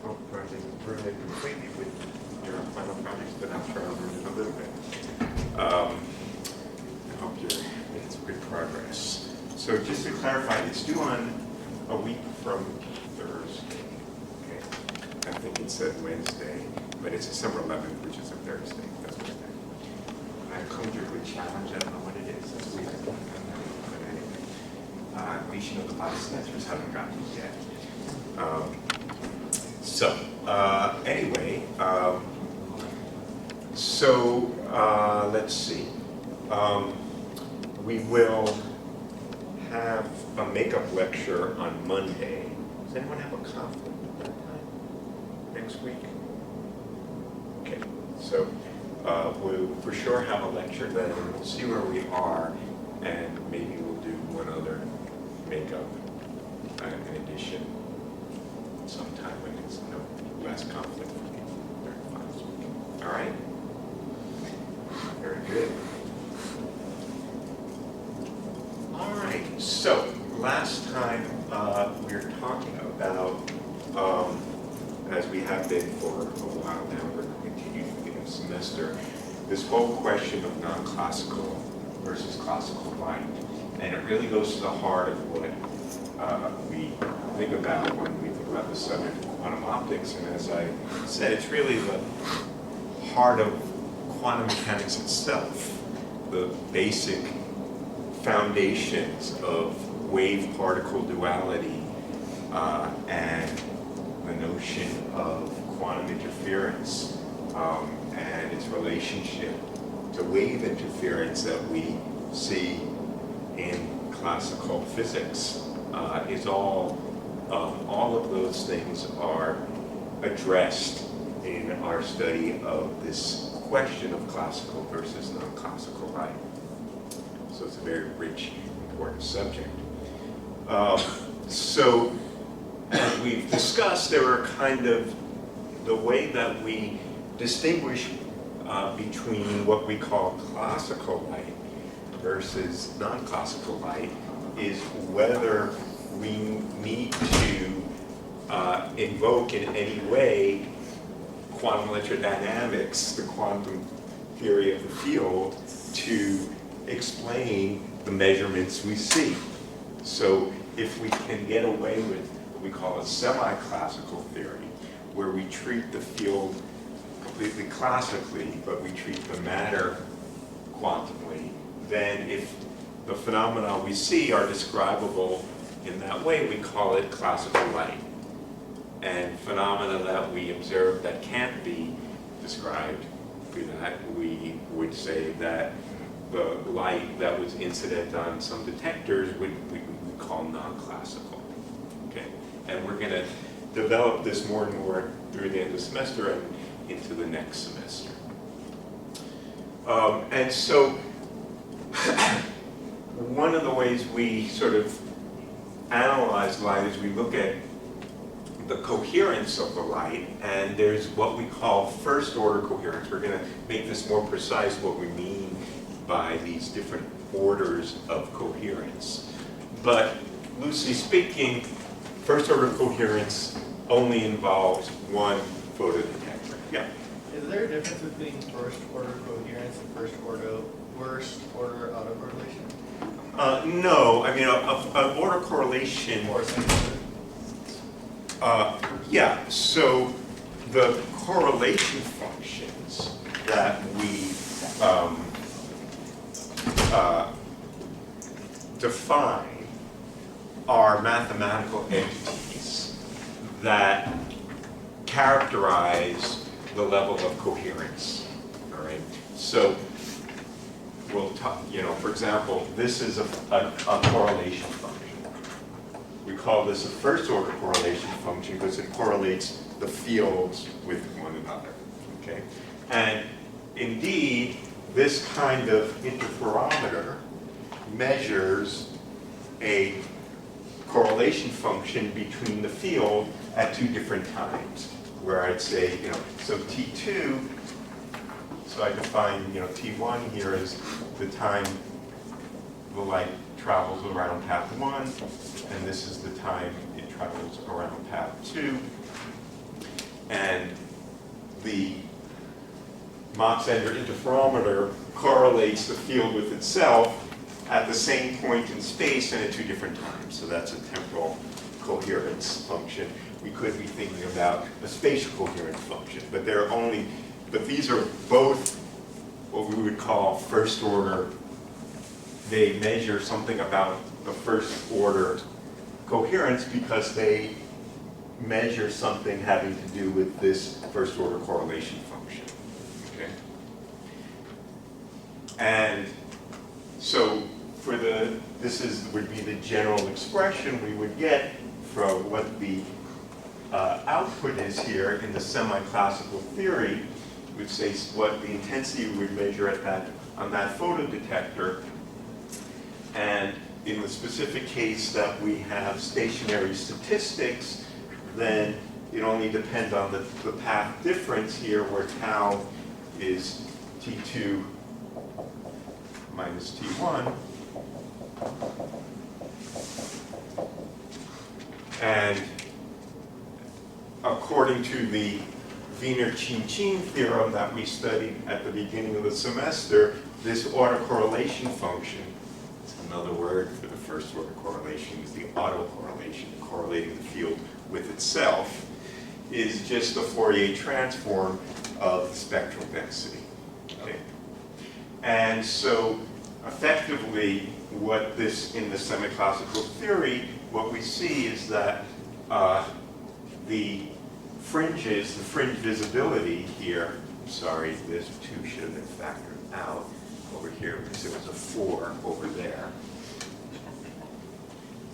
hope I didn't ruin it completely with your final projects, but I'll try to ruin it a little bit. I hope you're making some good progress. So just to clarify, it's due on a week from Thursday. Okay. I think it said Wednesday, but it's December 11th, which is a Thursday. That's what I conjured with challenge. I don't know what it is. That's weird. But anyway, at least you know the body snatchers haven't gotten it yet. Anyway, let's see. We will have a makeup lecture on Monday. Does anyone have a conflict at that time next week? Okay, so we'll for sure have a lecture then. We'll see where we are, and maybe we'll do one other makeup in addition sometime when it's less conflict for people during the finals week. All right? Very good. All right, so last time we were talking about, as we have been for a while now, we're continuing in the semester, this whole question of non-classical versus classical light. And it really goes to the heart of what we think about when we think about the subject of quantum optics. And as I said, it's really the heart of quantum mechanics itself, the basic foundations of wave-particle duality and the notion of quantum interference and its relationship to wave interference that we see in classical physics is all of those things are addressed in our study of this question of classical versus non-classical light. So it's a very rich, important subject. So as we've discussed, there are kind of the way that we distinguish between what we call classical light versus non-classical light is whether we need to invoke in any way quantum electrodynamics, the quantum theory of the field, to explain the measurements we see. So if we can get away with what we call a semi-classical theory, where we treat the field completely classically, but we treat the matter quantumly, then if the phenomena we see are describable in that way, we call it classical light. And phenomena that we observe that can't be described through that, we would say that the light that was incident on some detectors we call non-classical. Okay? And we're going to develop this more and more through the end of the semester and into the next semester. And so one of the ways we sort of analyze light is we look at the coherence of the light, and there's what we call first order coherence. We're going to make this more precise, what we mean by these different orders of coherence. But loosely speaking, first order coherence only involves one photodetector. Yeah? Is there a difference between first order coherence and first order autocorrelation? No, I mean, an order correlation. Or Yeah, so the correlation functions that we define are mathematical entities that characterize the level of coherence. All right, so we'll talk. For example, this is a correlation function. We call this a first order correlation function because it correlates the fields with one another. Okay, and indeed, this kind of interferometer measures a correlation function between the field at two different times, where I'd say, so T2, so I define, T1 here is the time the light travels around path 1, and this is the time it travels around path 2. and the Mach-Zehnder interferometer correlates the field with itself at the same point in space and at two different times. So that's a temporal coherence function. We could be thinking about a spatial coherence function, but these are both what we would call first order. They measure something about the first order coherence because they measure something having to do with this first order correlation function. Okay? And so would be the general expression we would get from what the output is here in the semi-classical theory, which says what the intensity we would measure on that photodetector. And in the specific case that we have stationary statistics, then it only depends on the path difference here, where tau is T2 minus T1. And according to the Wiener-Chin-Chin theorem that we studied at the beginning of the semester, this autocorrelation function, it's another word for the first order correlation, is the autocorrelation, correlating the field with itself, is just the Fourier transform of the spectral density. Okay? And so effectively, what this, in the semi-classical theory, what we see is that the fringes, the fringe visibility here, sorry, this 2 should have been factored out over here because there was a 4 over there,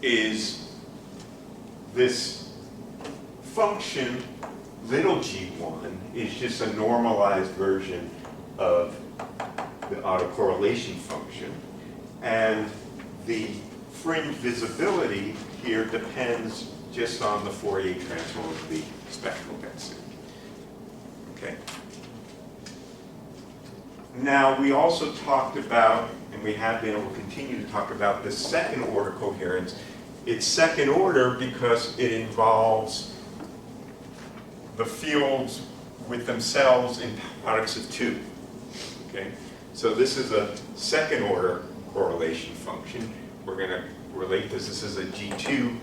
is this function, little g1, is just a normalized version of the autocorrelation function. And the fringe visibility here depends just on the Fourier transform of the spectral density. Okay. Now, we also talked about, and we have been and will continue to talk about, the second order coherence. It's second order because it involves the fields with themselves in products of 2. Okay? So this is a second order correlation function. We're going to relate this. This is a G2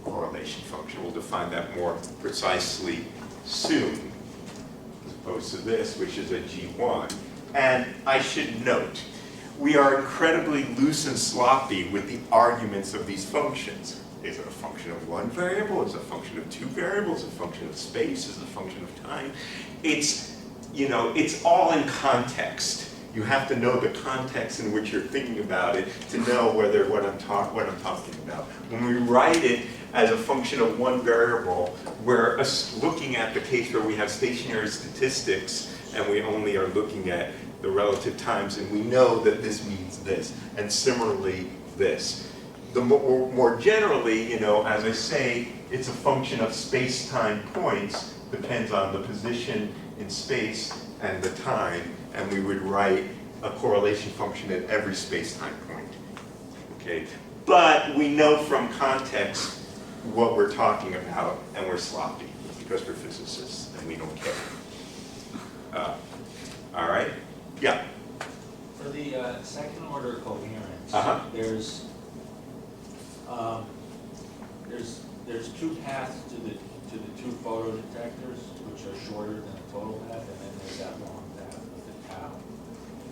correlation function. We'll define that more precisely soon, as opposed to this, which is a G1. And I should note, we are incredibly loose and sloppy with the arguments of these functions. Is it a function of one variable? Is it a function of 2 variables? Is it a function of space? Is it a function of time? It's, it's all in context. You have to know the context in which you're thinking about it to know whether what I'm talking about. When we write it as a function of one variable, we're looking at the case where we have stationary statistics and we only are looking at the relative times, and we know that this means this, and similarly this. The more generally, as I say, it's a function of space-time points, depends on the position in space and the time, and we would write a correlation function at every space-time point. Okay, but we know from context what we're talking about, and we're sloppy because we're physicists and we don't care. All right, yeah. For the second order coherence, there's 2 paths to the 2 photodetectors, which are shorter than the total path, and then there's that long path with the tau.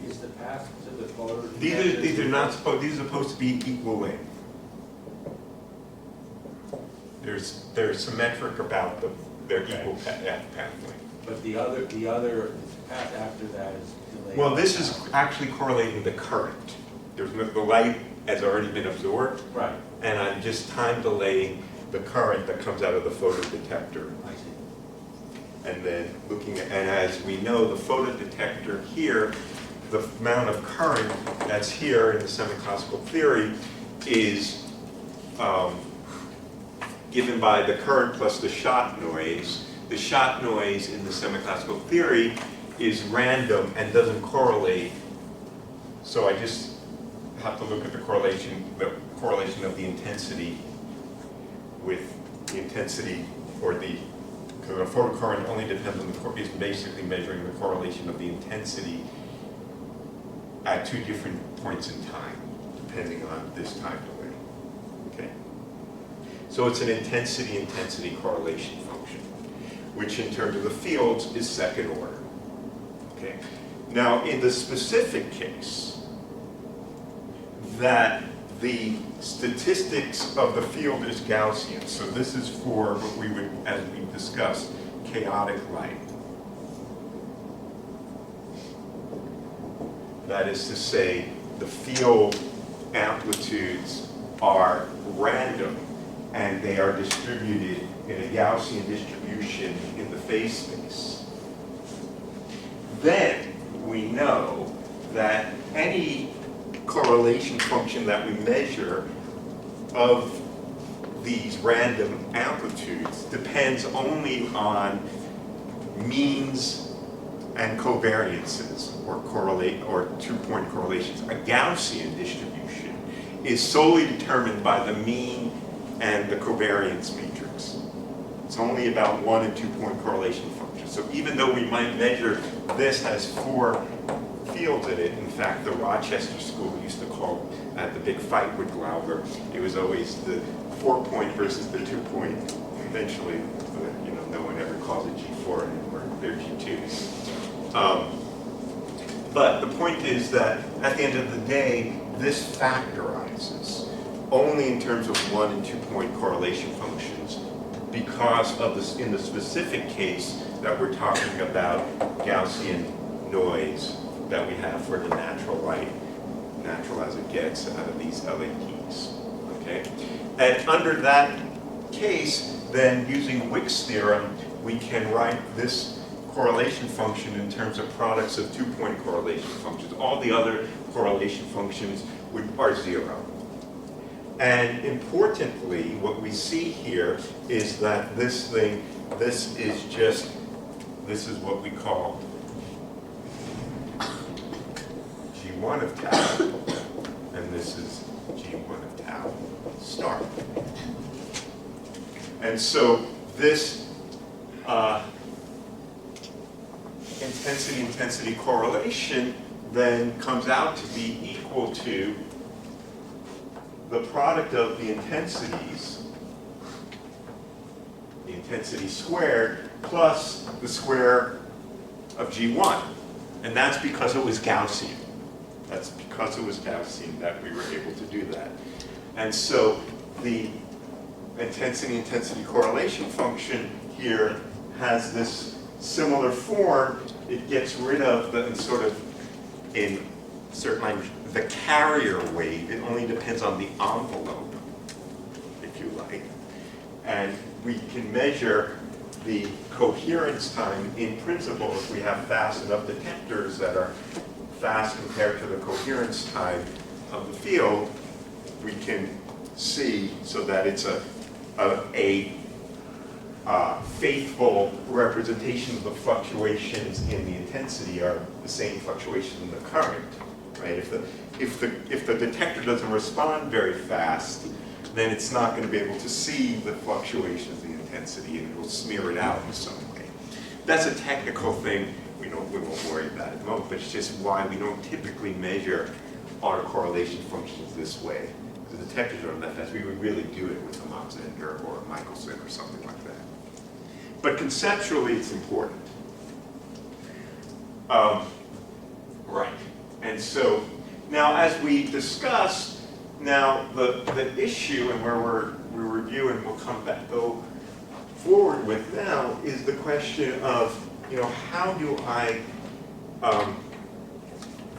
Is the path to the photodetector? These are not supposed. These are supposed to be equal length. They're symmetric about their equal path length. But the other path after that is delayed. Well, this is actually correlating the current. The light has already been absorbed, right? And I'm just time delaying the current that comes out of the photodetector. I see. And then and as we know, the photodetector here, the amount of current that's here in the semi-classical theory is given by the current plus the shot noise. The shot noise in the semi-classical theory is random and doesn't correlate. So I just have to look at the correlation of the intensity with the intensity, or because a photocurrent only depends on is basically measuring the correlation of the intensity at two different points in time, depending on this time delay. Okay? So it's an intensity correlation function, which in terms of the fields is second order. Okay? Now, in the specific case, that the statistics of the field is Gaussian. So this is for what we would, as we discussed, chaotic light. That is to say, the field amplitudes are random and they are distributed in a Gaussian distribution in the phase space. Then we know that any correlation function that we measure of these random amplitudes depends only on means and covariances, or two-point correlations. A Gaussian distribution is solely determined by the mean and the covariance matrix. It's only about 1 and 2-point correlation functions. So even though we might measure this has 4 fields in it, in fact, the Rochester school used to call the big fight with Glauber. It was always the 4-point versus the 2-point. Eventually, no one ever calls it G4 anymore. They're G2s. But the point is that at the end of the day, this factorizes only in terms of 1 and 2-point correlation functions, because of this, in the specific case that we're talking about Gaussian noise that we have for the natural light, natural as it gets out of these LAPs, okay? And under that case, then using Wick's theorem, we can write this correlation function in terms of products of 2-point correlation functions. All the other correlation functions are 0. And importantly, what we see here is that this is what we call G1 of tau, and this is G1 of tau star. And so this intensity correlation then comes out to be equal to the product of the intensities, the intensity squared, plus the square of G1. And that's because it was Gaussian. That's because it was Gaussian that we were able to do that. And so the intensity correlation function here has this similar form. It gets rid of the sort of, in certain language, the carrier wave. It only depends on the envelope, if you like. And we can measure the coherence time in principle if we have fast enough detectors that are fast compared to the coherence time of the field. We can see so that it's a faithful representation of the fluctuations in the intensity are the same fluctuations in the current, right? If the detector doesn't respond very fast, then it's not going to be able to see the fluctuations in the intensity, and it will smear it out in some way. That's a technical thing. We won't worry about it at the moment, but it's just why we don't typically measure autocorrelation functions this way. The detectors are that fast. We would really do it with a Mach-Zehnder or a Michelson or something like that. But conceptually, it's important. Right. And so now, as we discussed, now the issue and where we're reviewing, we'll go forward with now, is the question of, how do I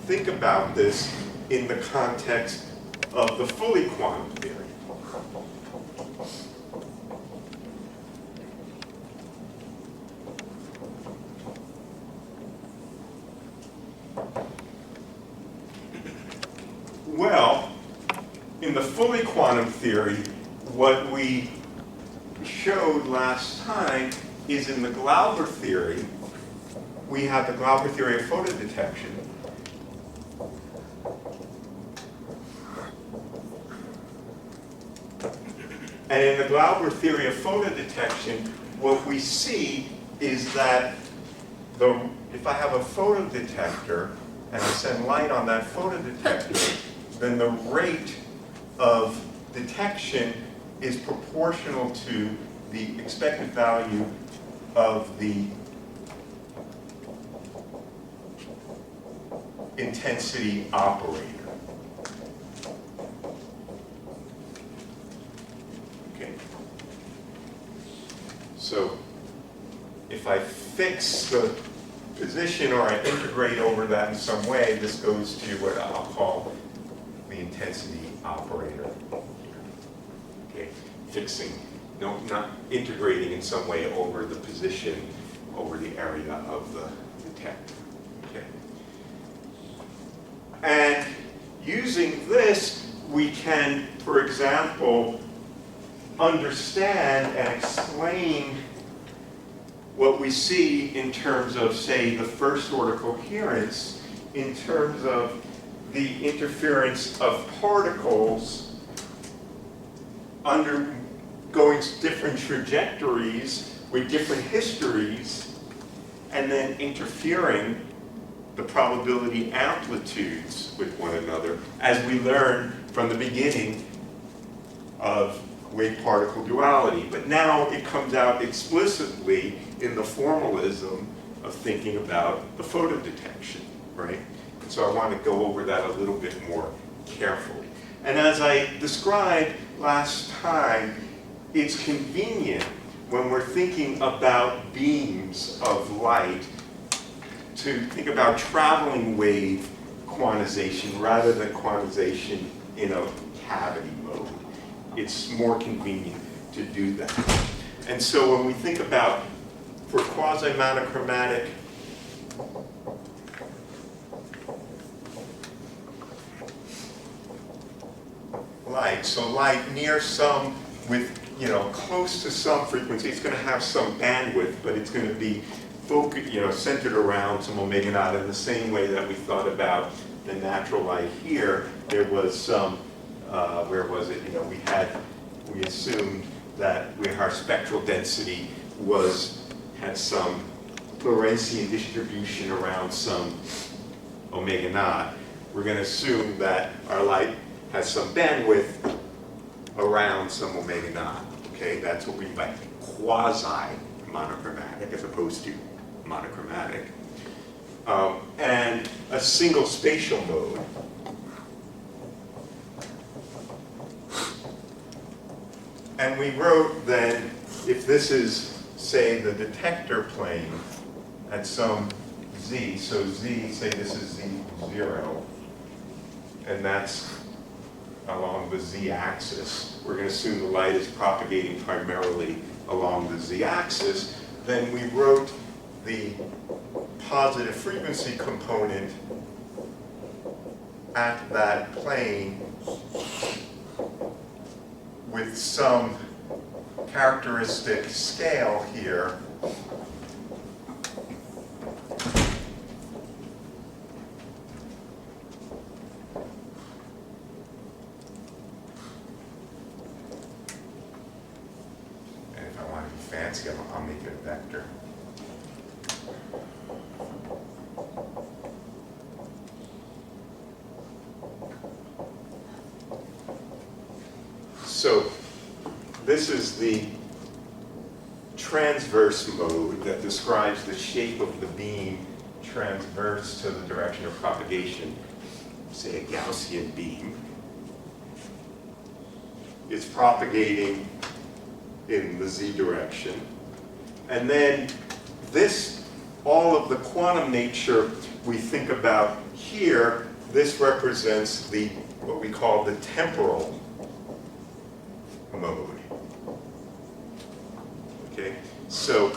think about this in the context of the fully quantum theory? Well, in the fully quantum theory, what we showed last time is in the Glauber theory, we have the Glauber theory of photodetection. And in the Glauber theory of photodetection, what we see is that if I have a photodetector and I send light on that photodetector, then the rate of detection is proportional to the expected value of the intensity operator. Okay. So if I fix the position or I integrate over that in some way, this goes to what I'll call the intensity operator. Okay, fixing, no, not integrating in some way over the position, over the area of the detector. Okay. And using this, we can, for example, understand and explain what we see in terms of, say, the first order coherence, in terms of the interference of particles undergoing different trajectories with different histories, and then interfering the probability amplitudes with one another, as we learned from the beginning of wave-particle duality. But now it comes out explicitly in the formalism of thinking about the photodetection, right? And so I want to go over that a little bit more carefully. And as I described last time, it's convenient when we're thinking about beams of light to think about traveling wave quantization rather than quantization in a cavity mode. It's more convenient to do that. And so when we think about, for quasi-monochromatic light, so light near some with, close to some frequency, it's going to have some bandwidth, but it's going to be centered around some omega naught in the same way that we thought about the natural light here. There was some, where was it? We assumed that our spectral density had some Lorentzian distribution around some omega naught. We're going to assume that our light has some bandwidth around some omega naught. Okay, that's what we mean by quasi-monochromatic as opposed to monochromatic. And a single spatial mode. And we wrote then, if this is, say, the detector plane at some z, so z, say this is z0, and that's along the z-axis. We're going to assume the light is propagating primarily along the z-axis. Then we wrote the positive frequency component at that plane with some characteristic scale here. And if I want to be fancy, I'll make it a vector. So this is the transverse mode that describes the shape of the beam transverse to the direction of propagation, say a Gaussian beam. It's propagating in the z direction. And then this, all of the quantum nature we think about here, this represents what we call the temporal mode. Okay, so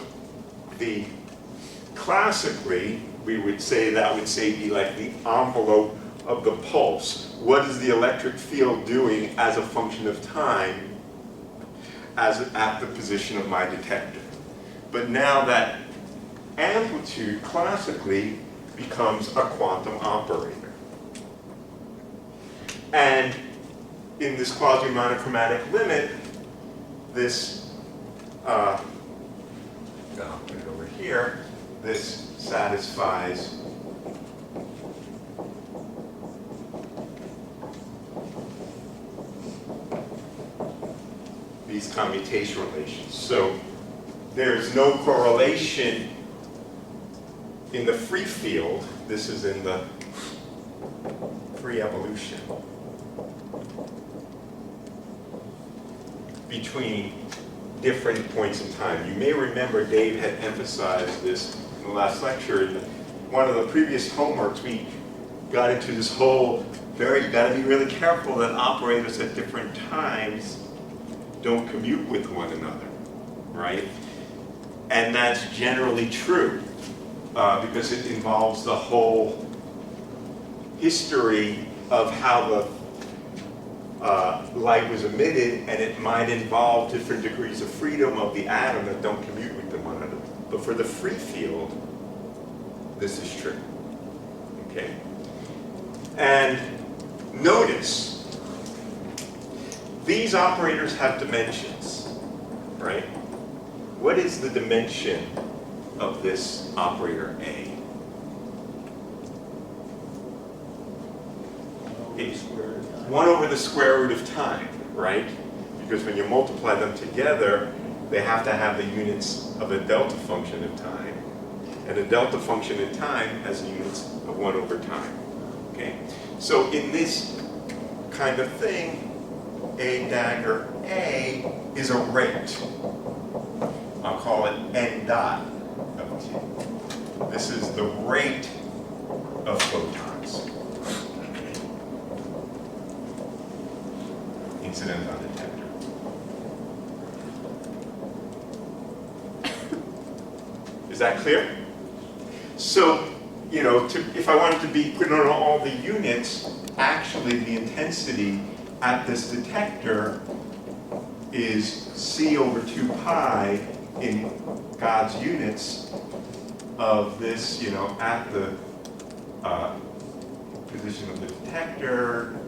classically we would say that would be like the envelope of the pulse. What is the electric field doing as a function of time at the position of my detector? But now that amplitude classically becomes a quantum operator. And in this quasi-monochromatic limit, this, I'll put it over here, this satisfies these commutation relations. So there's no correlation in the free field. This is in the free evolution between different points in time. You may remember Dave had emphasized this in the last lecture. In one of the previous homeworks, we got into this whole gotta be really careful that operators at different times don't commute with one another, right? And that's generally true because it involves the whole history of how the light was emitted, and it might involve different degrees of freedom of the atom that don't commute with one another. But for the free field, this is true, okay? And notice, these operators have dimensions, right? What is the dimension of this operator A? It's 1 over the square root of time, right? Because when you multiply them together, they have to have the units of a delta function of time. And a delta function in time has units of 1 over time, okay? So in this kind of thing, A dagger A is a rate. I'll call it n dot of t. This is the rate of photons incident on detector. Is that clear? So, you know, if I wanted to be put on all the units, actually the intensity at this detector is c over 2 pi in God's units of this, you know, at the position of the detector.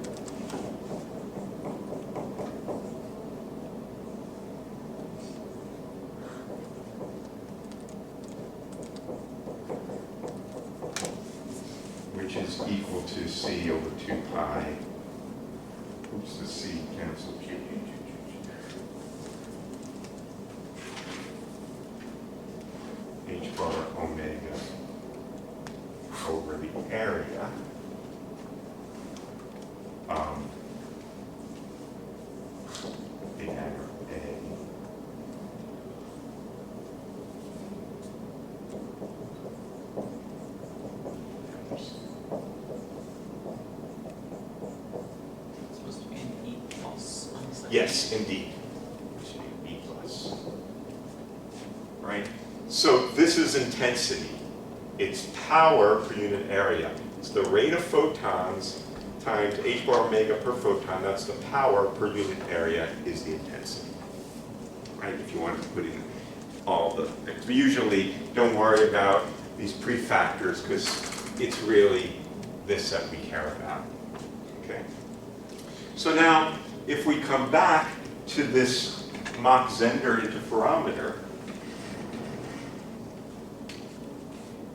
Which is equal to c over 2 pi. Oops, the c cancels. H bar omega over the area. The dagger A. It's supposed to be an E plus on the side. Yes, indeed. E plus. Right? So this is intensity. It's power per unit area. It's the rate of photons times h bar omega per photon. That's the power per unit area is the intensity. Right? If you wanted to put in all the things. We usually don't worry about these prefactors because it's really this that we care about. Okay? So now, if we come back to this Mach-Zehnder interferometer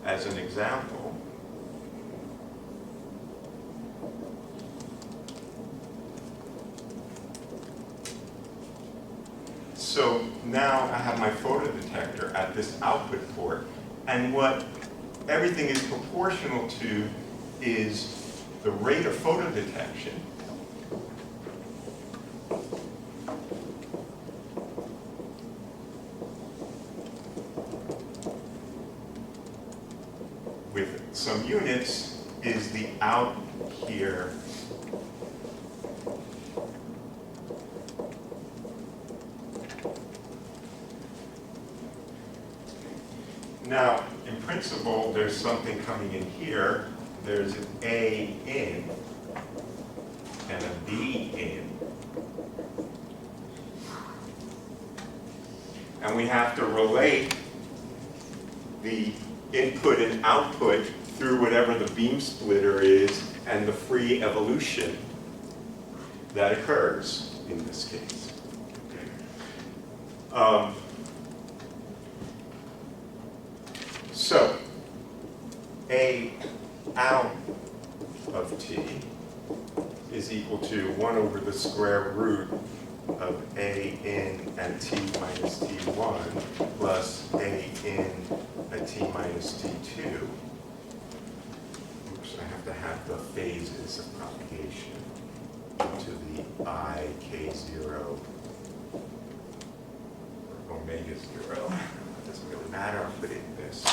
as an example, so now I have my photodetector at this output port, and what everything is proportional to is the rate of photodetection with some units is the out here Now, in principle, there's something coming in here. There's an A in and a B in. And we have to relate the input and output through whatever the beam splitter is and the free evolution that occurs in this case. Okay. So, A out of t is equal to 1 over the square root of A in at t minus t1 plus A in at t minus t2. Oops, I have to have the phases of propagation to the I, k0, or omega 0. It doesn't really matter, I'll put in this.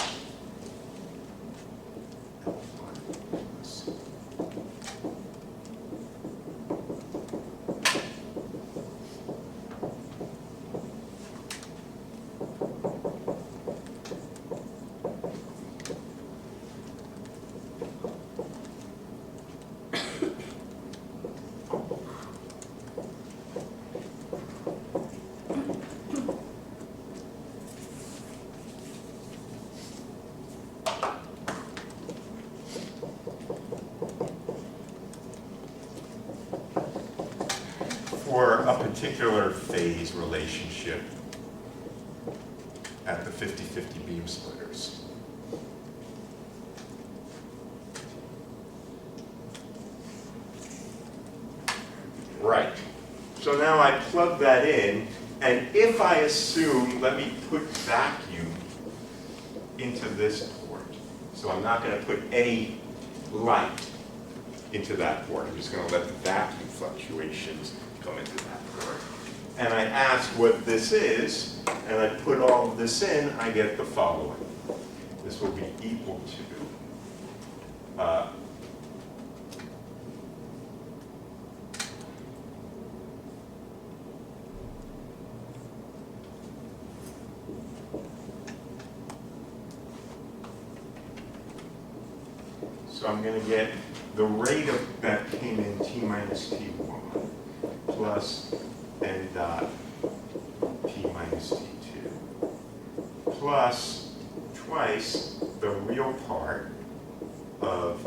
For a particular phase relationship at the 50-50 beam splitters. Right. So now I plug that in, and if I assume, let me put vacuum into this port. So I'm not going to put any light into that port. I'm just going to let the vacuum fluctuations come into that port. And I ask what this is, and I put all of this in, I get the following. This will be equal to so I'm going to get the rate of that came in t minus t1 plus n dot t minus t2 plus twice the real part of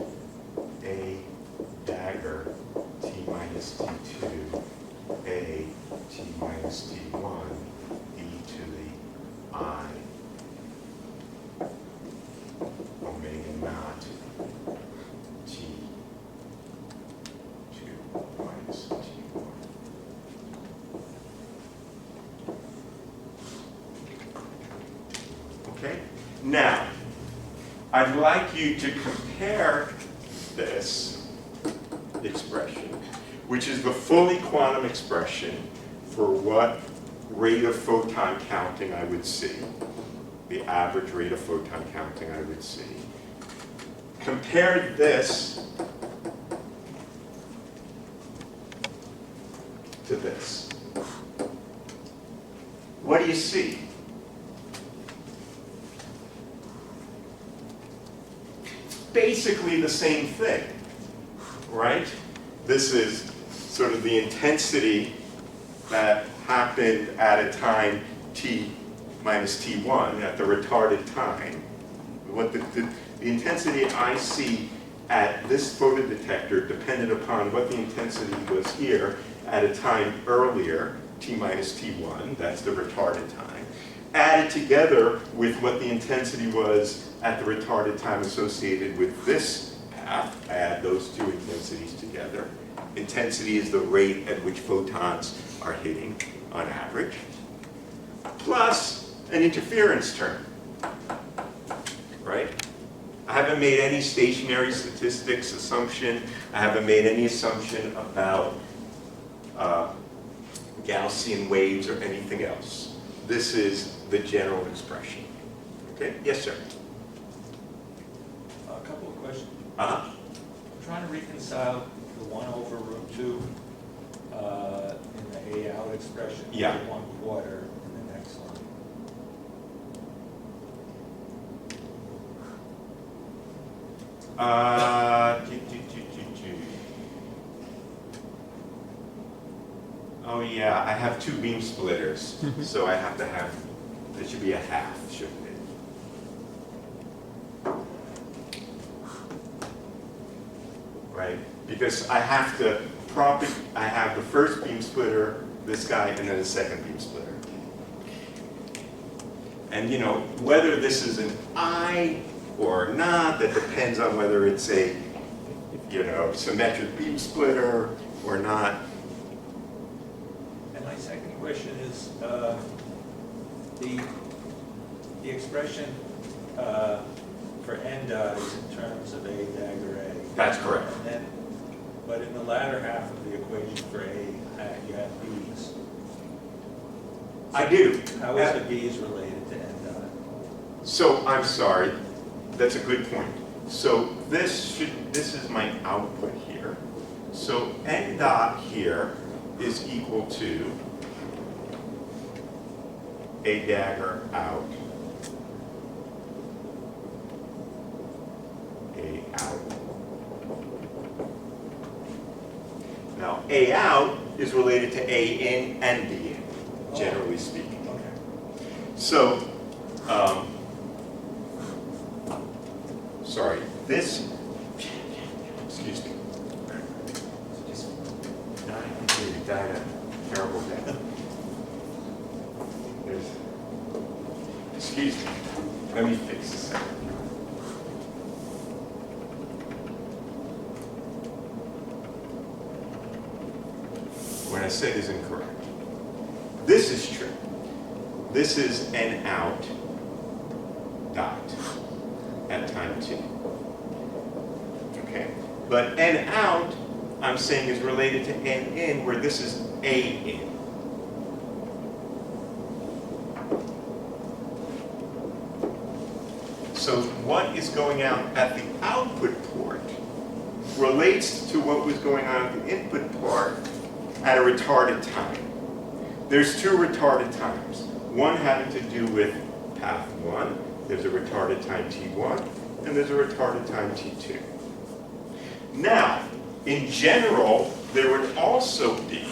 a dagger t minus t2 a t minus t1 e to the I omega naught t2 minus t1. Okay? Now, I'd like you to compare this expression, which is the fully quantum expression for what rate of photon counting I would see, the average rate of photon counting I would see. Compare this to this. What do you see? Basically the same thing, right? This is sort of the intensity that happened at a time t minus t1 at the retarded time. What the intensity I see at this photodetector depended upon what the intensity was here at a time earlier, t minus t1, that's the retarded time, added together with what the intensity was at the retarded time associated with this path. I add those two intensities together. Intensity is the rate at which photons are hitting on average, plus an interference term, right? I haven't made any stationary statistics assumption. I haven't made any assumption about Gaussian waves or anything else. This is the general expression. Okay? Yes, sir? A couple of questions. Uh-huh. I'm trying to reconcile the 1 over root 2 in the A out expression Yeah. with 1/4 in the next one. Oh yeah, I have two beam splitters, so I have to have, there should be a half, shouldn't it? Right, because I have to I have the first beam splitter, this guy, and then the second beam splitter. And whether this is an I or not, that depends on whether it's a symmetric beam splitter or not. And my second question is, the expression for n dot is in terms of A dagger A. That's correct. And then, but in the latter half of the equation for A, you have B's. I do. How is the B's related to n dot? So I'm sorry, that's a good point. So this is my output here. So n dot here is equal to A dagger out, A out. Now A out is related to A in and B in, generally speaking. Okay. So, sorry, this, excuse me. You died a terrible death. Excuse me, let me fix this. What I said is incorrect. This is true. This is n out dot at time t. Okay? But n out, I'm saying, is related to n in, where this is A in. So what is going out at the output port relates to what was going on at the input port at a retarded time. There's two retarded times. One having to do with path 1, there's a retarded time t1, and there's a retarded time t2. Now, in general, there would also be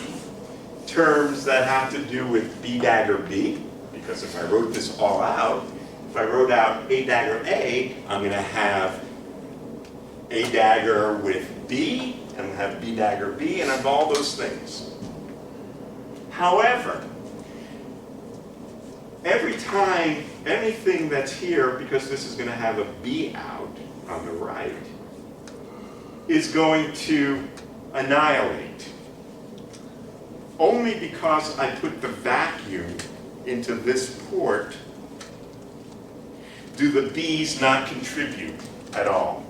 terms that have to do with B dagger B, because if I wrote this all out, if I wrote out A dagger A, I'm going to have A dagger with B, and have B dagger B, and I have all those things. However, every time anything that's here, because this is going to have a B out on the right, is going to annihilate. Only because I put the vacuum into this port do the B's not contribute at all.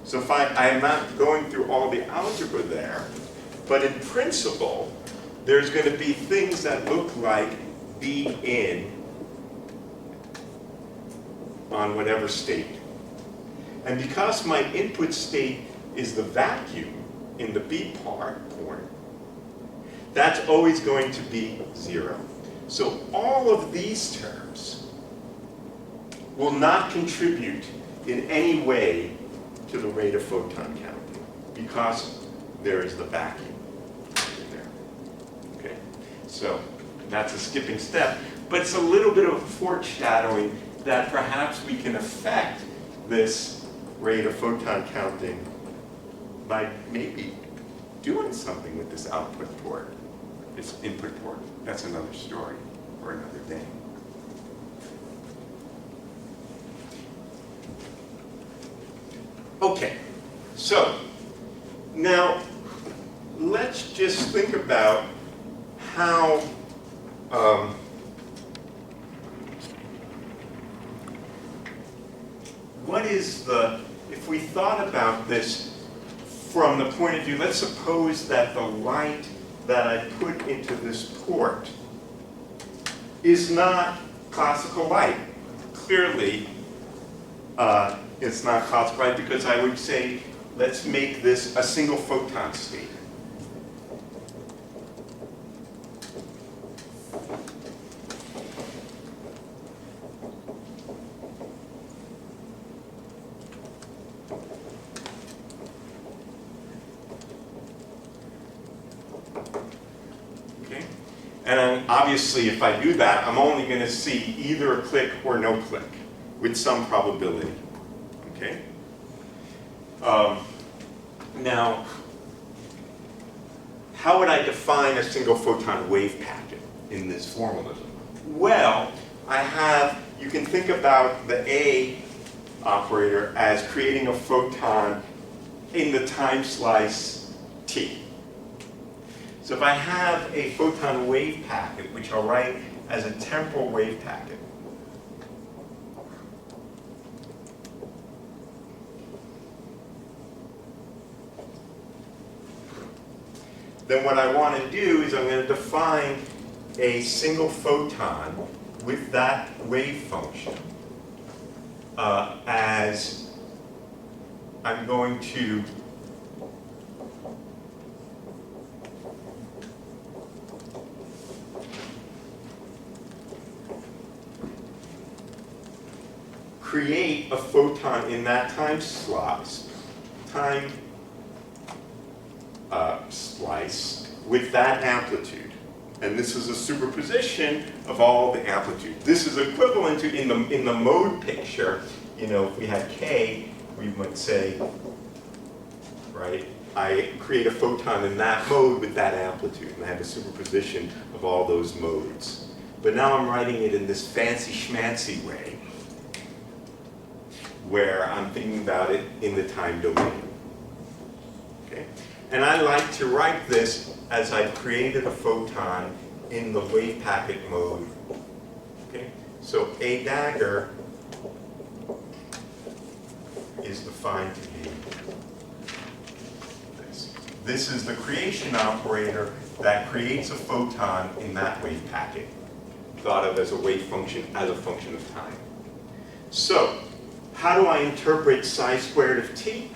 So if I'm not going through all the algebra there, but in principle, there's going to be things that look like B in on whatever state. And because my input state is the vacuum in the B port, that's always going to be 0. So all of these terms will not contribute in any way to the rate of photon counting because there is the vacuum there. Okay, so that's a skipping step, but it's a little bit of foreshadowing that perhaps we can affect this rate of photon counting by maybe doing something with this output port, this input port. That's another story for another day. Okay, so now let's just think about how what is the, if we thought about this from the point of view, let's suppose that the light that I put into this port is not classical light. Clearly, it's not classical light because I would say, let's make this a single photon state. Okay? And obviously, if I do that, I'm only going to see either a click or no click with some probability. Okay? Now, how would I define a single photon wave packet in this formalism? Well, you can think about the A operator as creating a photon in the time slice t. So if I have a photon wave packet, which I'll write as a temporal wave packet, then what I want to do is I'm going to define a single photon with that wave function as I'm going to create a photon in that time slice with that amplitude. And this is a superposition of all the amplitude. This is equivalent to, in the mode picture, you know, if we had K, we would say, right, I create a photon in that mode with that amplitude, and I have a superposition of all those modes. But now I'm writing it in this fancy schmancy way, where I'm thinking about it in the time domain. Okay? And I like to write this as I've created a photon in the wave packet mode. Okay? So a dagger is defined to be this. This is the creation operator that creates a photon in that wave packet, thought of as a wave function, as a function of time. So, how do I interpret psi squared of t?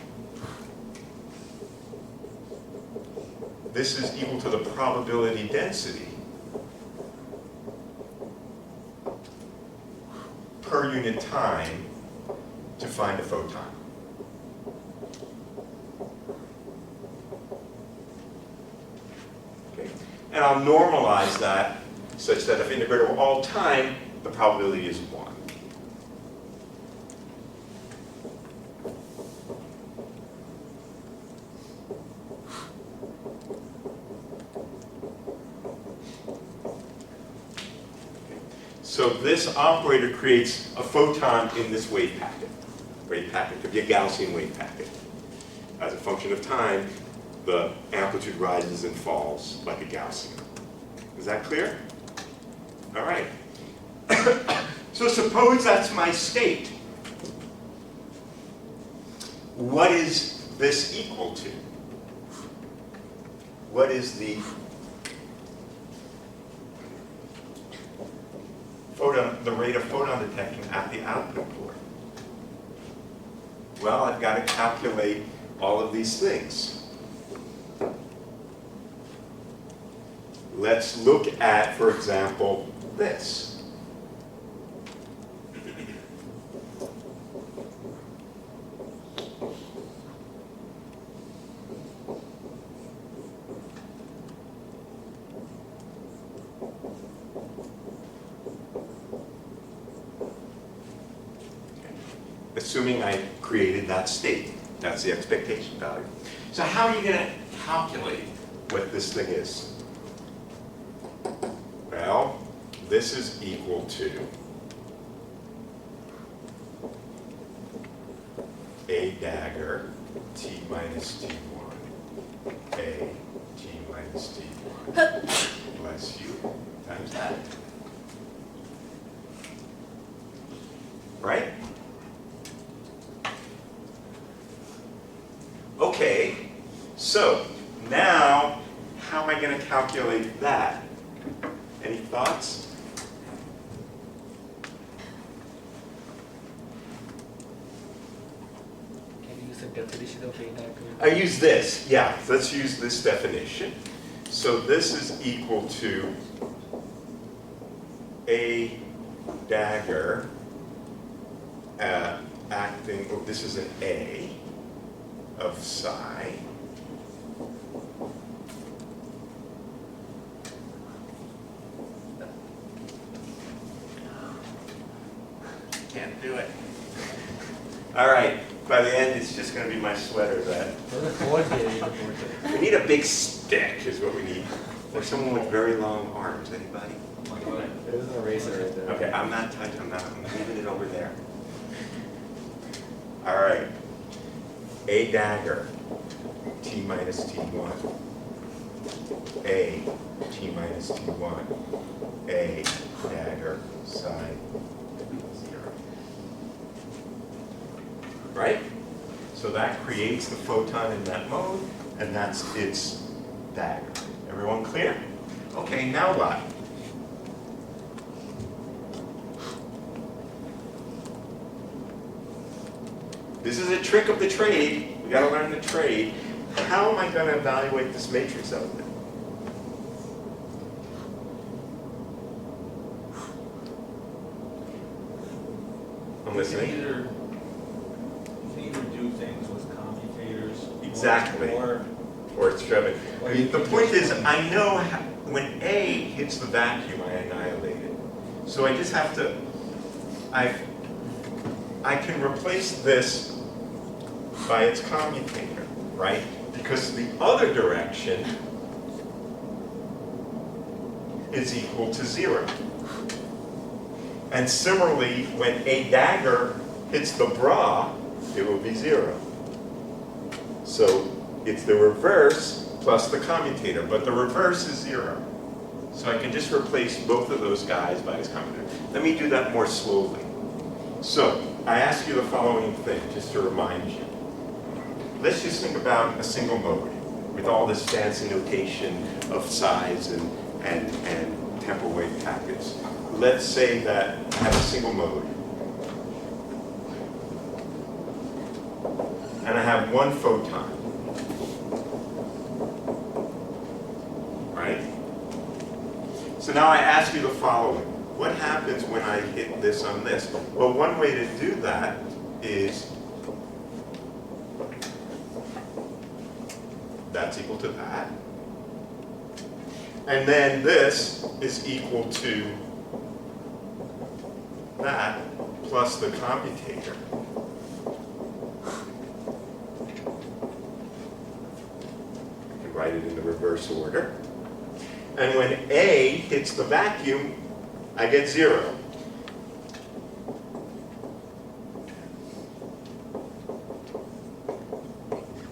This is equal to the probability density per unit time to find a photon. Okay. And I'll normalize that such that if integrated over all time, the probability is 1. So this operator creates a photon in this wave packet. Wave packet could be a Gaussian wave packet. As a function of time, the amplitude rises and falls like a Gaussian. Is that clear? All right. So suppose that's my state. What is this equal to? What is the rate of photon detection at the output port? Well, I've got to calculate all of these things. Let's look at, for example, this. Assuming I created that state. That's the expectation value. So how are you going to calculate what this thing is? Well, this is equal to a dagger t minus t1, a t minus t1, bless you, times that. Right? Okay, so now how am I going to calculate that? Any thoughts? Can you use the definition of a dagger? I use this, yeah, let's use this definition. So this is equal to a dagger acting, oh, this is an A of psi. Can't do it. All right, by the end, it's just going to be my sweater that. We need a big stick, is what we need. Or someone with very long arms, anybody? There's an eraser right there. Okay, I'm not touching, I'm leaving it over there. All right. A dagger, T minus T1. A, T minus T1. A dagger, psi, 0. Right? So that creates the photon in that mode, and that's its dagger. Everyone clear? Okay, now what? This is a trick of the trade. We got to learn the trade. How am I going to evaluate this matrix element? I'm You listening. can either do things with commutators. Exactly. Or Or it's driven. Or The you can point just- is, I know when A hits the vacuum, I annihilate it. So I just have to, I can replace this by its commutator, right? Because the other direction is equal to 0. And similarly, when A dagger hits the bra, it will be 0. So it's the reverse plus the commutator, but the reverse is 0. So I can just replace both of those guys by its commutator. Let me do that more slowly. So I ask you the following thing, just to remind you. Let's just think about a single mode with all this fancy notation of size and temporal wave packets. Let's say that I have a single mode. And I have one photon. Right? So now I ask you the following. What happens when I hit this on this? Well, one way to do that is that's equal to that. And then this is equal to that plus the commutator. You can write it in the reverse order. And when A hits the vacuum, I get 0.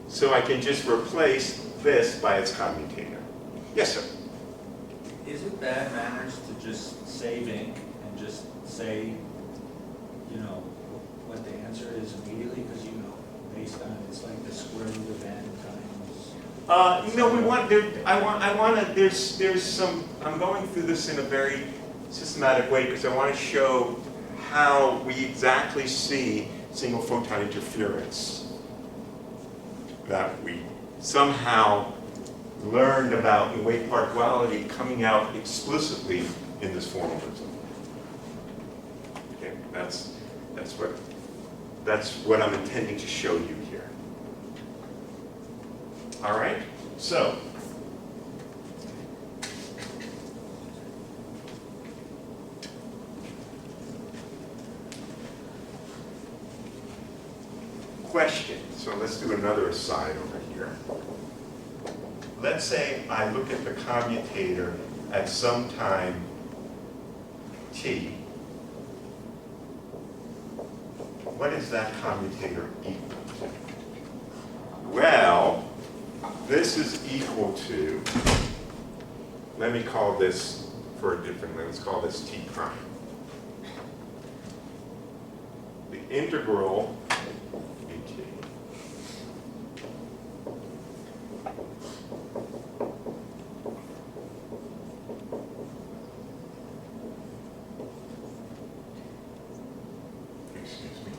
So I can just replace this by its commutator. Yes, sir? Is it bad manners to just save ink and just say, you know, what the answer is immediately? Because, you know, based on, it's like the square root of n times. No, we want, I want to, there's some, I'm going through this in a very systematic way because I want to show how we exactly see single photon interference that we somehow learned about in wave part duality coming out explicitly in this formalism. Okay, that's what I'm intending to show you here. All right, so question. So let's do another aside over here. Let's say I look at the commutator at some time t. What is that commutator equal to? Well, this is equal to, let me call this for a different, let's call this t prime. The integral dt excuse me.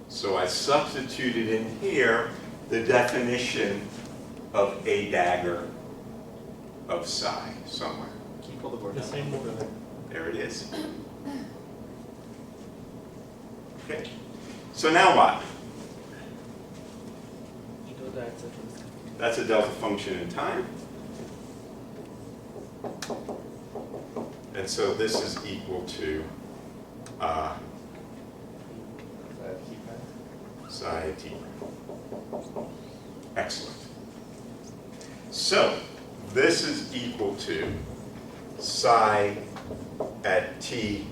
So I substituted in here the definition of a dagger of psi somewhere. Can you pull the board The down? same board. There it is. Okay. So now what? You know that it's a That's a delta function in time. And so this is equal to psi t. Excellent. So this is equal to psi at t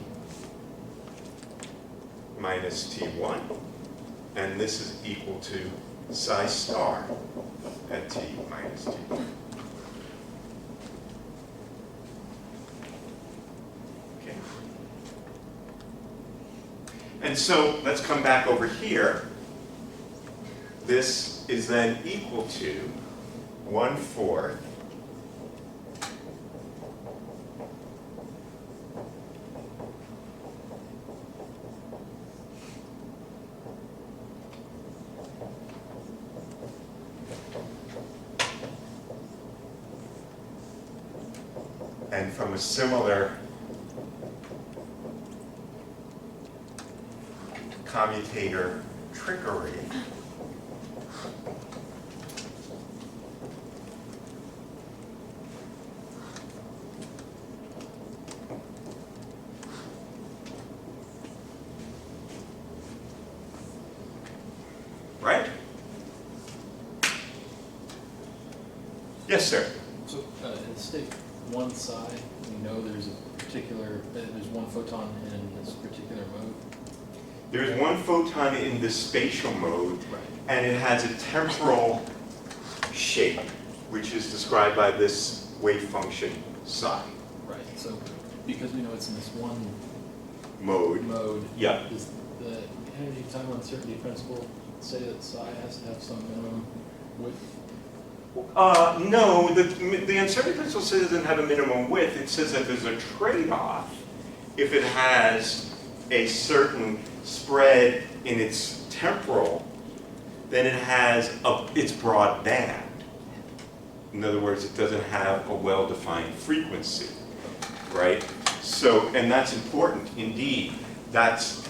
minus t1, and this is equal to psi star at t minus t1. Okay. And so let's come back over here. This is then equal to 1/4 and from a similar commutator trickery, right? Yes, sir. So, in state one psi, we know there's a particular, there's one photon in this particular mode. There's one photon in the spatial mode, Right. and it has a temporal shape, which is described by this wave function psi Right. So, because we know it's in this one mode. mode, Yeah. does the energy time uncertainty principle say that psi has to have some minimum width? No, the uncertainty principle says it doesn't have a minimum width. It says that there's a trade-off if it has a certain spread in its temporal, then it has its broad band. In other words, it doesn't have a well-defined frequency, right? So, and that's important indeed. That's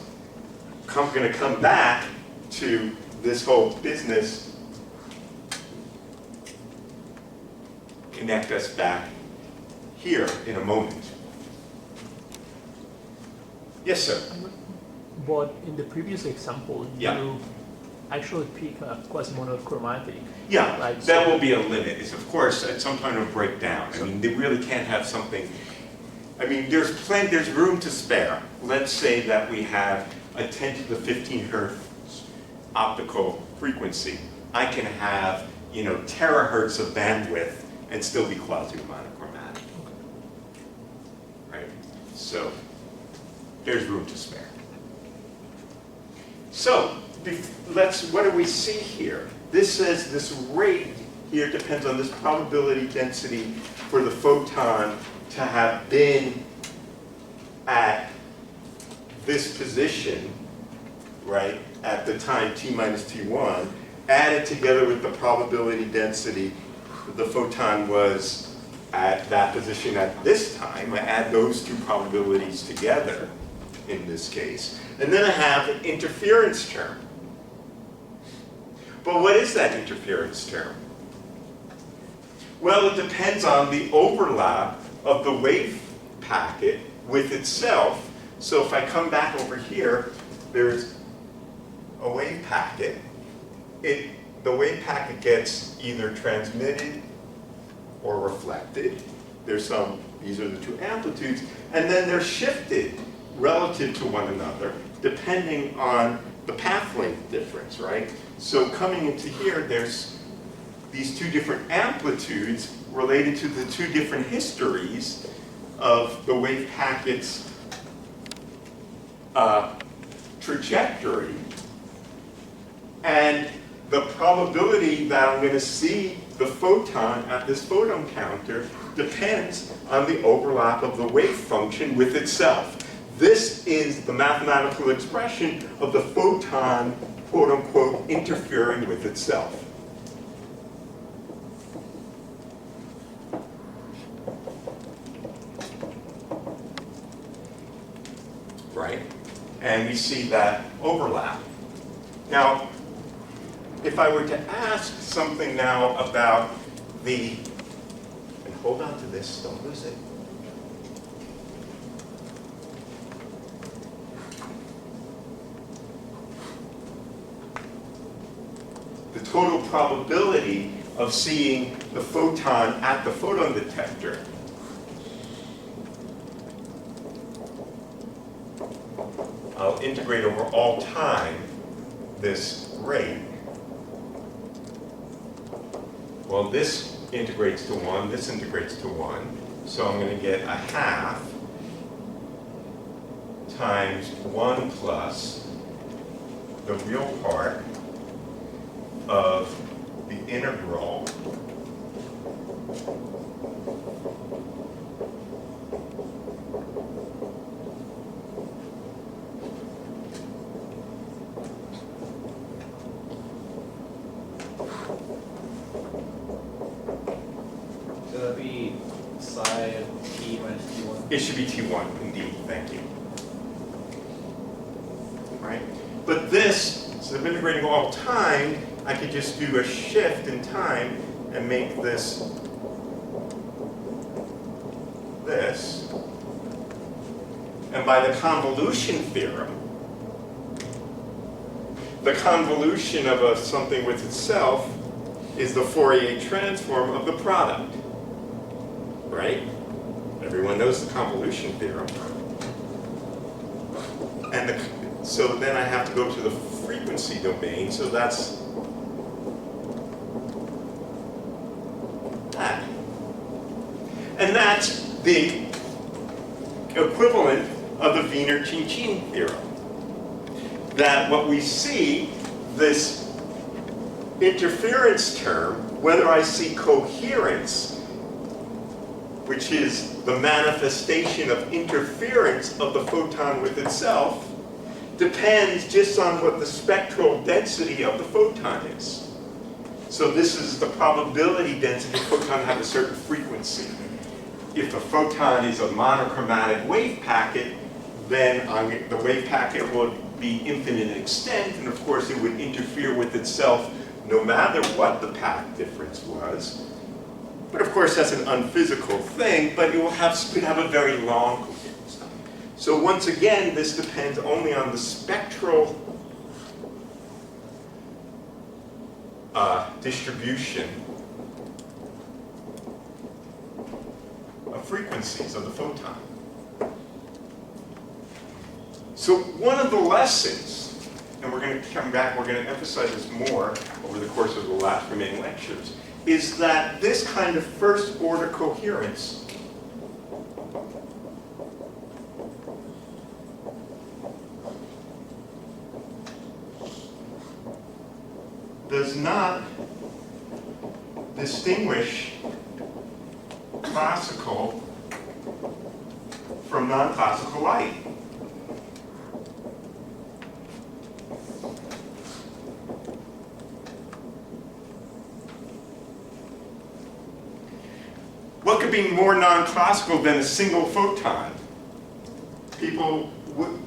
going to come back to this whole business. Connect us back here in a moment. Yes, sir. But in the previous example, Yeah. you actually pick a quasi-monochromatic. Yeah, Like, that so- will be a limit. It's of course at some point it'll break down. I mean, they really can't have something. I mean, there's room to spare. Let's say that we have a 10 to the 15 hertz optical frequency. I can have, terahertz of bandwidth and still be quasi-monochromatic. Right? So there's room to spare. So what do we see here? This says this rate here depends on this probability density for the photon to have been at this position, right, at the time t minus t1, added together with the probability density that the photon was at that position at this time. I add those two probabilities together in this case. And then I have an interference term. But what is that interference term? Well, it depends on the overlap of the wave packet with itself. So if I come back over here, there's a wave packet. The wave packet gets either transmitted or reflected. These are the two amplitudes, and then they're shifted relative to one another, depending on the path length difference, right? So coming into here, there's these two different amplitudes related to the two different histories of the wave packet's trajectory. And the probability that I'm going to see the photon at this photon counter depends on the overlap of the wave function with itself. This is the mathematical expression of the photon, quote unquote, interfering with itself. Right? And we see that overlap. Now, if I were to ask something now about the, and hold on to this, don't lose it. The total probability of seeing the photon at the photon detector. I'll integrate over all time this rate. Well, this integrates to 1, this integrates to 1, so I'm going to get a half times 1 plus the real part of the integral So that'd be psi of t minus t1. It should be T1, indeed, thank you. Right? But this, instead of integrating all time, I could just do a shift in time and make this this. And by the convolution theorem, the convolution of something with itself is the Fourier transform of the product. Right? Everyone knows the convolution theorem. And so then I have to go to the frequency domain, so that's that. And that's the equivalent of the Wiener-Cincin theorem. That what we see, this interference term, whether I see coherence, which is the manifestation of interference of the photon with itself, depends just on what the spectral density of the photon is. So this is the probability density of the photon have a certain frequency. If the photon is a monochromatic wave packet, then the wave packet will be infinite in extent, and of course it would interfere with itself no matter what the path difference was. But of course that's an unphysical thing, but it could have a very long coherence time. So once again, this depends only on the spectral distribution of frequencies of the photon. So one of the lessons, and we're going to come back, we're going to emphasize this more over the course of the last remaining lectures, is that this kind of first order coherence does not distinguish classical from non-classical light. What could be more non-classical than a single photon? People would,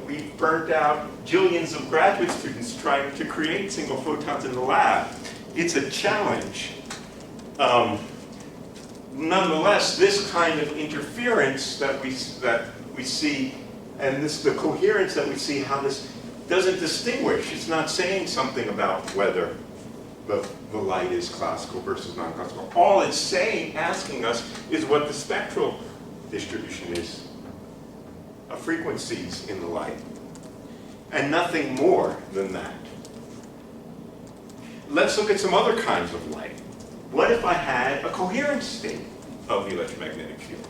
we burnt out jillions of graduate students trying to create single photons in the lab. It's a challenge. Nonetheless, this kind of interference that we see, and the coherence that we see, how this doesn't distinguish. It's not saying something about whether the light is classical versus non-classical. All it's asking us is what the spectral distribution is of frequencies in the light, and nothing more than that. Let's look at some other kinds of light. What if I had a coherent state of the electromagnetic field?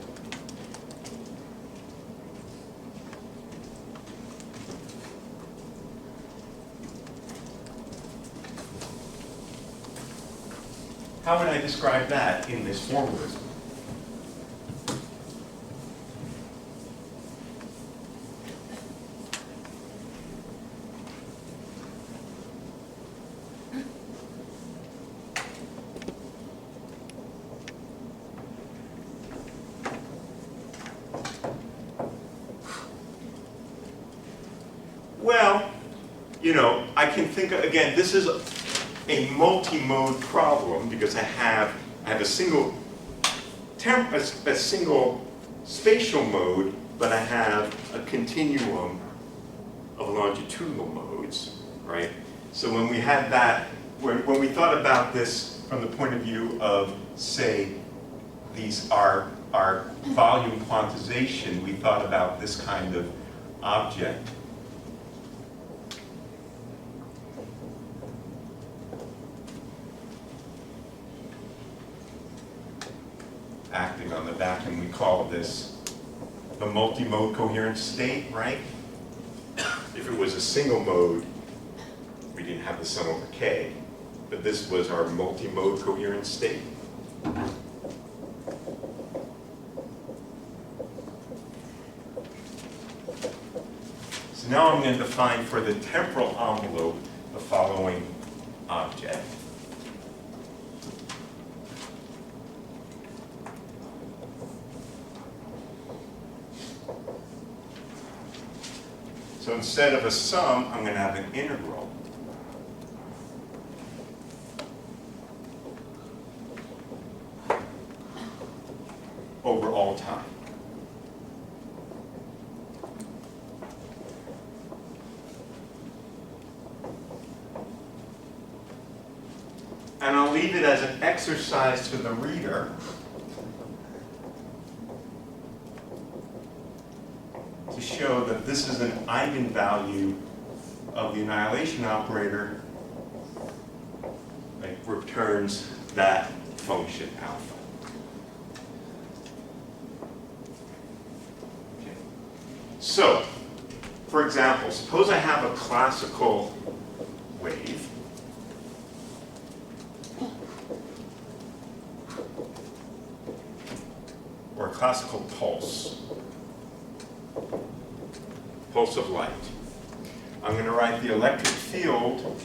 How would I describe that in this formalism? Well, I can think, again, this is a multi-mode problem because I have a single a single spatial mode, but I have a continuum of longitudinal modes, right? So when we had that, when we thought about this from the point of view of, say, these are our volume quantization, we thought about this kind of object. Acting on the vacuum, we call this the multimode coherent state, right? If it was a single mode, we didn't have the sum over k, but this was our multimode coherent state. So now I'm going to define for the temporal envelope the following object. So instead of a sum, I'm going to have an integral. Over all time. And I'll leave it as an exercise to the reader to show that this is an eigenvalue of the annihilation operator that returns that function alpha. Okay. So, for example, suppose I have a classical wave or a classical pulse of light. I'm going to write the electric field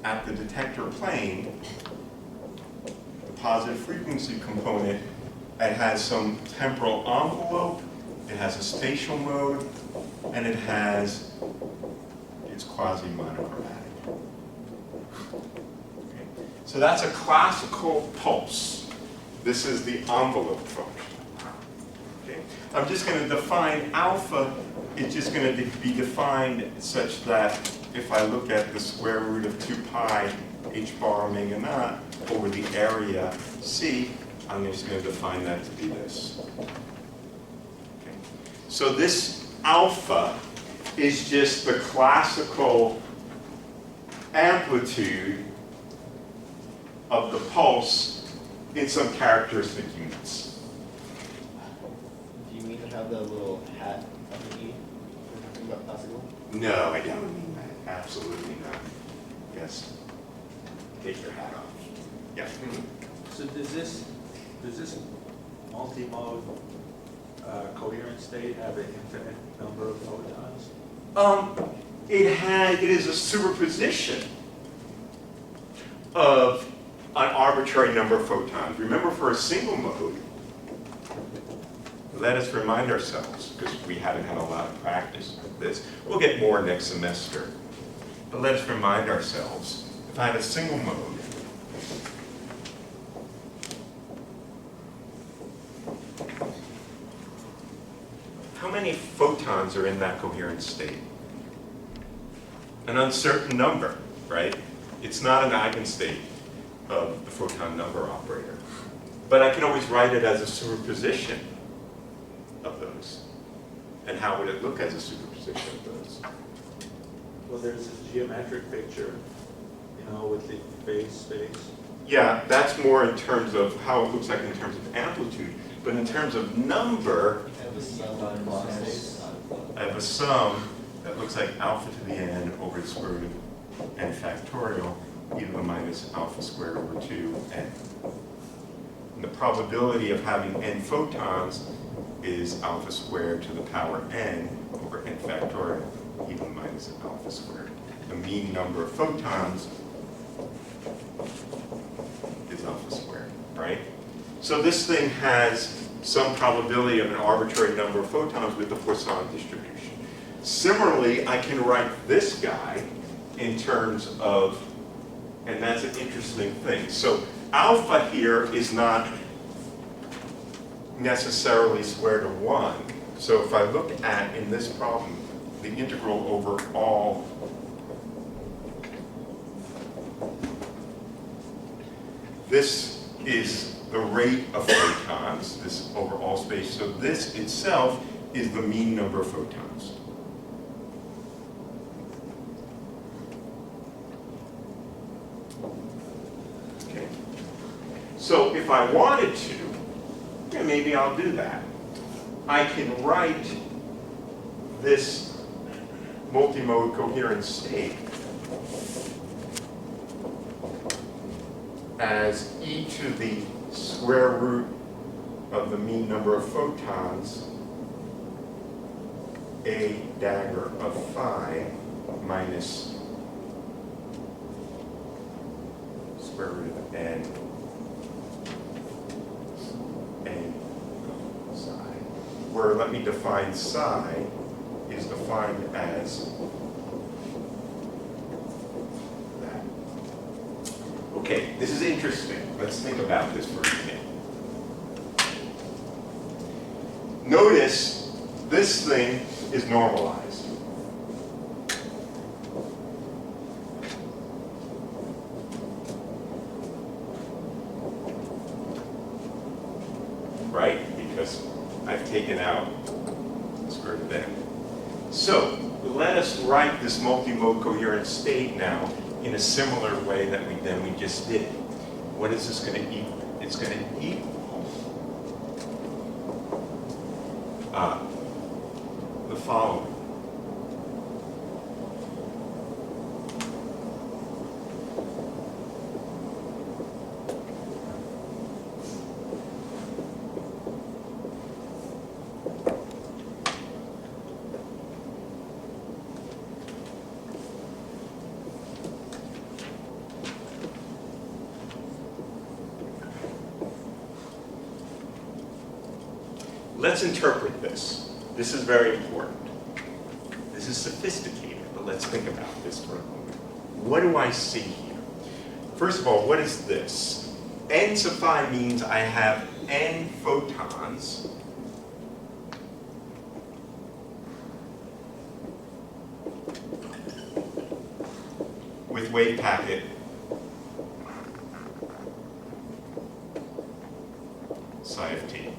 at the detector plane, the positive frequency component. It has some temporal envelope, it has a spatial mode, and it's quasi-monochromatic. Okay. So that's a classical pulse. This is the envelope function. Okay. I'm just going to define alpha. It's just going to be defined such that if I look at the square root of 2 pi h bar omega naught over the area C, I'm just going to define that to be this. Okay. So this alpha is just the classical amplitude of the pulse in some characteristic units. Do you mean to have that little hat underneath? We're talking about classical? No, I don't mean that. Absolutely not. Yes. Take your hat off. Yeah. So does this multimode coherent state have an infinite number of photons? It is a superposition of an arbitrary number of photons. Remember, for a single mode, let us remind ourselves, because we haven't had a lot of practice with this. We'll get more next semester. But let us remind ourselves, if I have a single mode, how many photons are in that coherent state? An uncertain number, right? It's not an eigenstate of the photon number operator. But I can always write it as a superposition of those. And how would it look as a superposition of those? Well, there's a geometric picture, you know, with the phase space. Yeah, that's more in terms of how it looks like in terms of amplitude. But in terms of number, I have a sum on process. I have a sum that looks like alpha to the n over the square root of n factorial, e to the minus alpha squared over 2n. And the probability of having n photons is alpha squared to the power n over n factorial, e to the minus alpha squared. The mean number of photons is alpha squared, right? So this thing has some probability of an arbitrary number of photons with the Poisson distribution. Similarly, I can write this guy in terms of, and that's an interesting thing. So alpha here is not necessarily square root of 1. So if I look at, in this problem, the integral over all this is the rate of photons, this over all space. So this itself is the mean number of photons. Okay. So if I wanted to, yeah, maybe I'll do that. I can write this multimode coherent state as e to the square root of the mean number of photons, a dagger of phi minus square root of n psi, where let me define psi is defined as that. Okay, this is interesting. Let's think about this for a minute. Notice this thing is normalized. Right? Because I've taken out the square root of n. So let us write this multimode coherent state now in a similar way that we just did. What is this going to equal? It's going to equal the following. Let's interpret this. This is very important. This is sophisticated, but let's think about this for a moment. What do I see here? First of all, what is this? N sub phi means I have n photons with wave packet psi of t.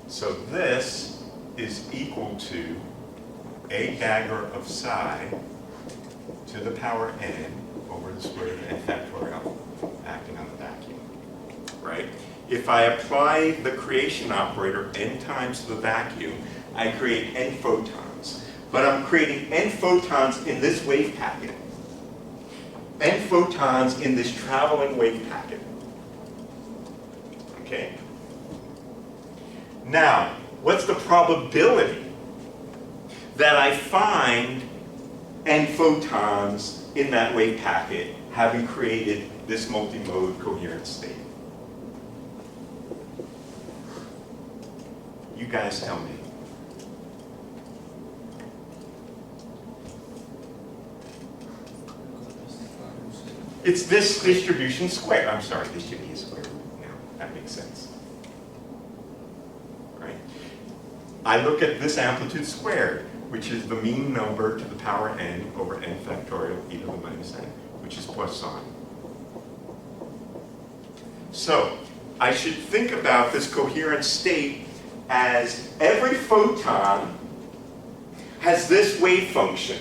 So this is equal to a dagger of psi to the power n over the square root of n factorial acting on the vacuum, right? If I apply the creation operator n times to the vacuum, I create n photons. But I'm creating n photons in this wave packet, n photons in this traveling wave packet, okay? Now, what's the probability that I find n photons in that wave packet having created this multimode coherent state? You guys tell me. It's this distribution square. I'm sorry, this should be a square root now. That makes sense. Right? I look at this amplitude squared, which is the mean number to the power n over n factorial e to the minus n, which is Poisson. So I should think about this coherent state as every photon has this wave function.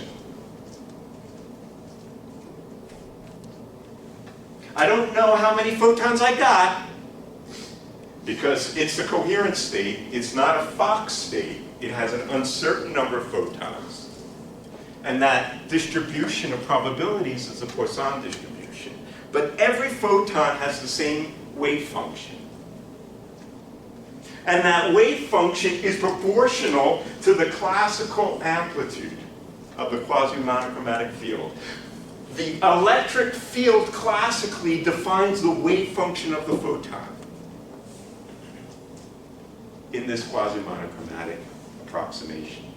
I don't know how many photons I got because it's a coherent state. It's not a Fock state. It has an uncertain number of photons. And that distribution of probabilities is a Poisson distribution. But every photon has the same wave function. And that wave function is proportional to the classical amplitude of the quasi-monochromatic field. The electric field classically defines the wave function of the photon in this quasi-monochromatic approximation.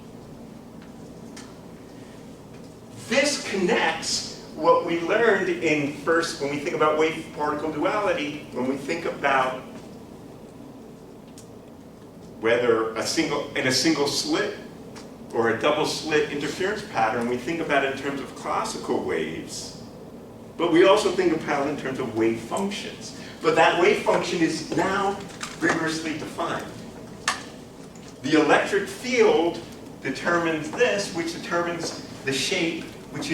this connects what we learned in first, when we think about wave-particle duality, when we think about whether in a single slit or a double slit interference pattern, we think about it in terms of classical waves, but we also think about it in terms of wave functions. But that wave function is now rigorously defined. The electric field determines this, which determines the shape, which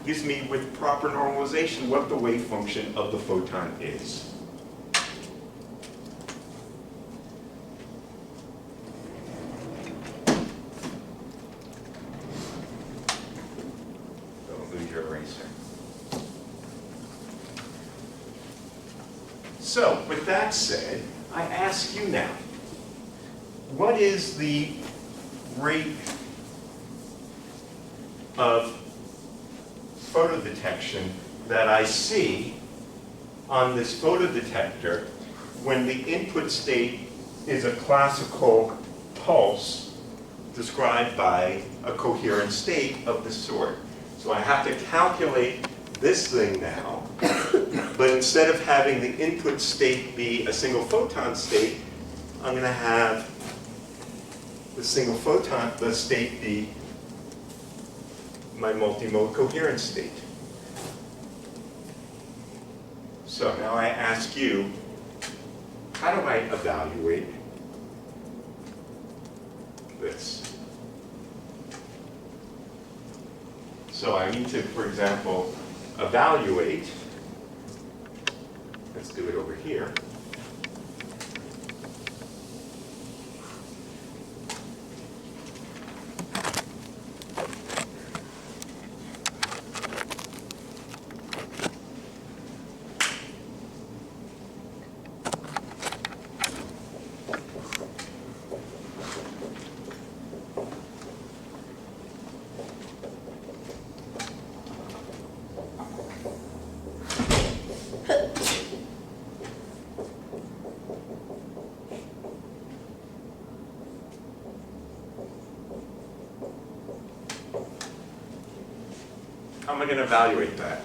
gives me, with proper normalization, what the wave function of the photon is. Don't lose your eraser. So, with that said, I ask you now, what is the rate of photodetection that I see on this photodetector when the input state is a classical pulse described by a coherent state of the sort? So I have to calculate this thing now, but instead of having the input state be a single photon state, I'm going to have the single photon, the state be my multimode coherent state. So now I ask you, how do I evaluate this? So I need to, for example, evaluate, let's do it over here. How am I going to evaluate that?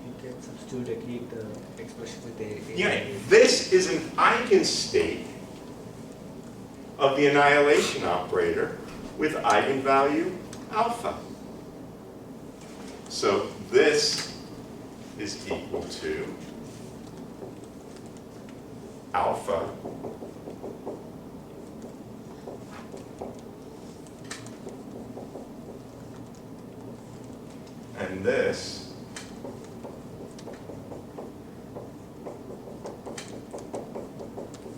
You can substitute again the expression with a. Yeah, this is an eigenstate of the annihilation operator with eigenvalue alpha. So this is equal to alpha and this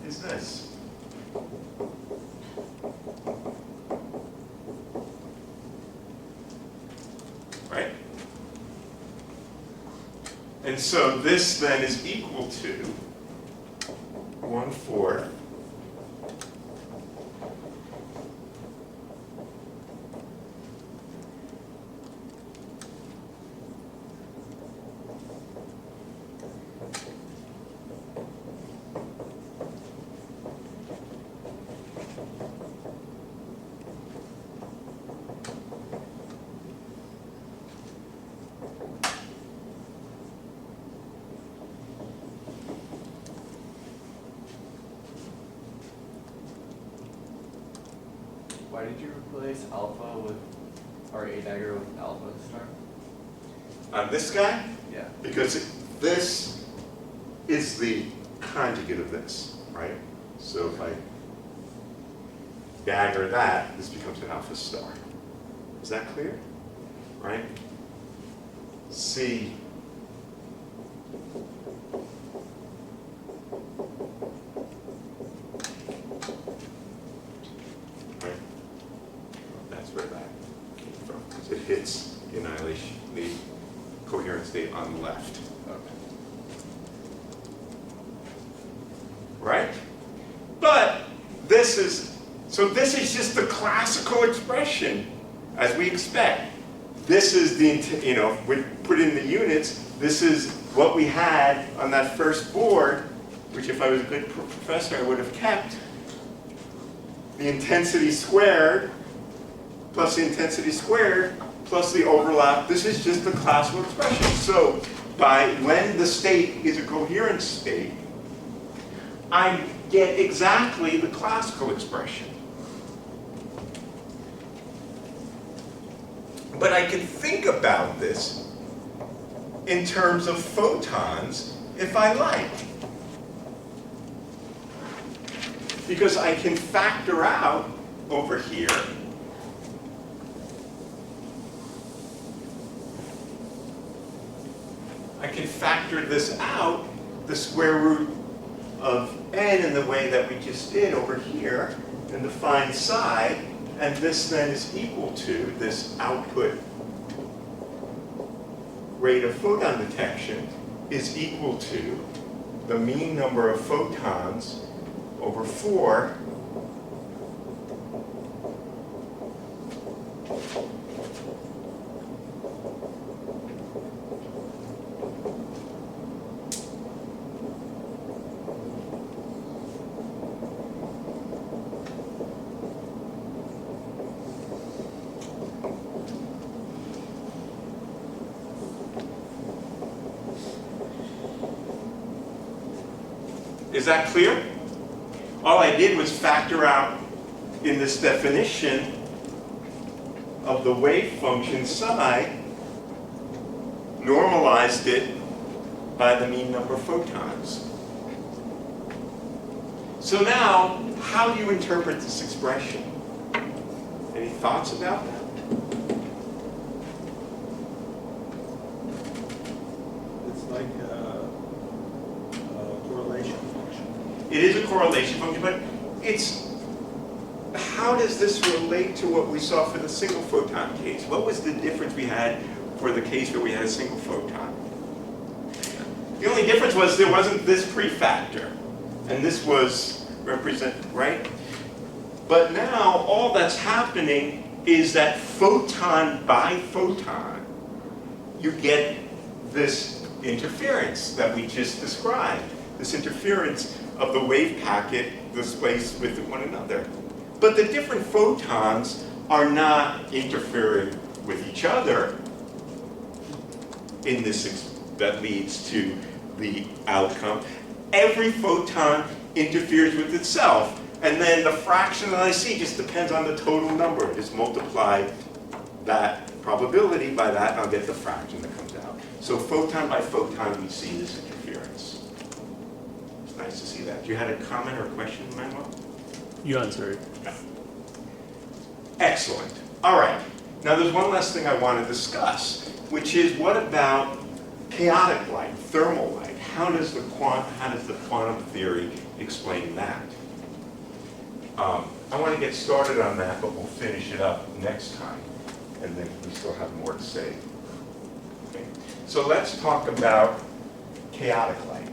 is this. Right? And so this then is equal to 1/4 Why did you replace alpha with, or a dagger with alpha star? on this guy? Yeah. Because this is the conjugate of this, right? So if I dagger that, this becomes an alpha star. Is that clear? Right? C right? That's where that came from, because it hits the annihilation, the coherent state on the left. Okay. Right? But this is just the classical expression, as we expect. This is the, we put in the units, this is what we had on that first board, which if I was a good professor I would have kept. The intensity squared plus the intensity squared plus the overlap. This is just the classical expression. So when the state is a coherent state, I get exactly the classical expression. But I can think about this in terms of photons if I like. Because I can factor out over here I can factor this out, the square root of n in the way that we just did over here, and define psi, and this then is equal to this output rate of photon detection is equal to the mean number of photons over 4 Is that clear? All I did was factor out in this definition of the wave function psi, normalized it by the mean number of photons. So now, how do you interpret this expression? Any thoughts about that? It's like a correlation function. It is a correlation function, but it's, how does this relate to what we saw for the single photon case? What was the difference we had for the case where we had a single photon? The only difference was there wasn't this prefactor, and this was right? But now all that's happening is that photon by photon, you get this interference that we just described, this interference of the wave packet displaced with one another. But the different photons are not interfering with each other in this, that leads to the outcome. Every photon interferes with itself, and then the fraction that I see just depends on the total number. Just multiply that probability by that, and I'll get the fraction that comes out. So photon by photon, we see this interference. It's nice to see that. You had a comment or a question, Manuel? You answered. No. Excellent. All right. Now there's one last thing I want to discuss, which is what about chaotic light, thermal light? How does the quantum theory explain that? I want to get started on that, but we'll finish it up next time, and then we still have more to say. Okay. So let's talk about chaotic light.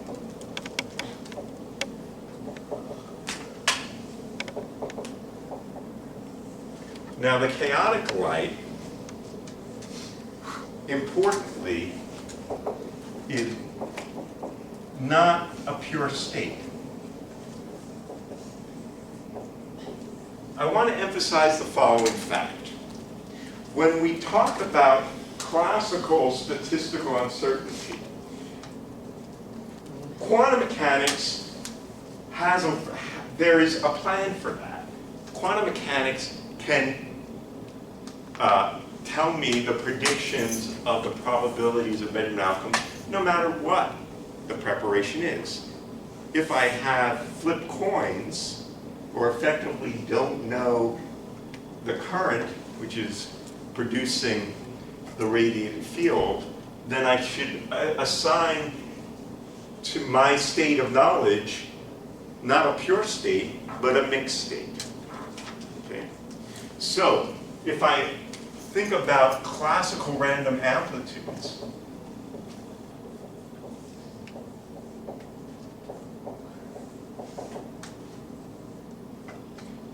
Now the chaotic light, importantly, is not a pure state. I want to emphasize the following fact. When we talk about classical statistical uncertainty, quantum mechanics there is a plan for that. Quantum mechanics can tell me the predictions of the probabilities of Benjamin outcomes no matter what the preparation is. If I have flipped coins, or effectively don't know the current, which is producing the radiant field, then I should assign to my state of knowledge not a pure state, but a mixed state. Okay? So, if I think about classical random amplitudes,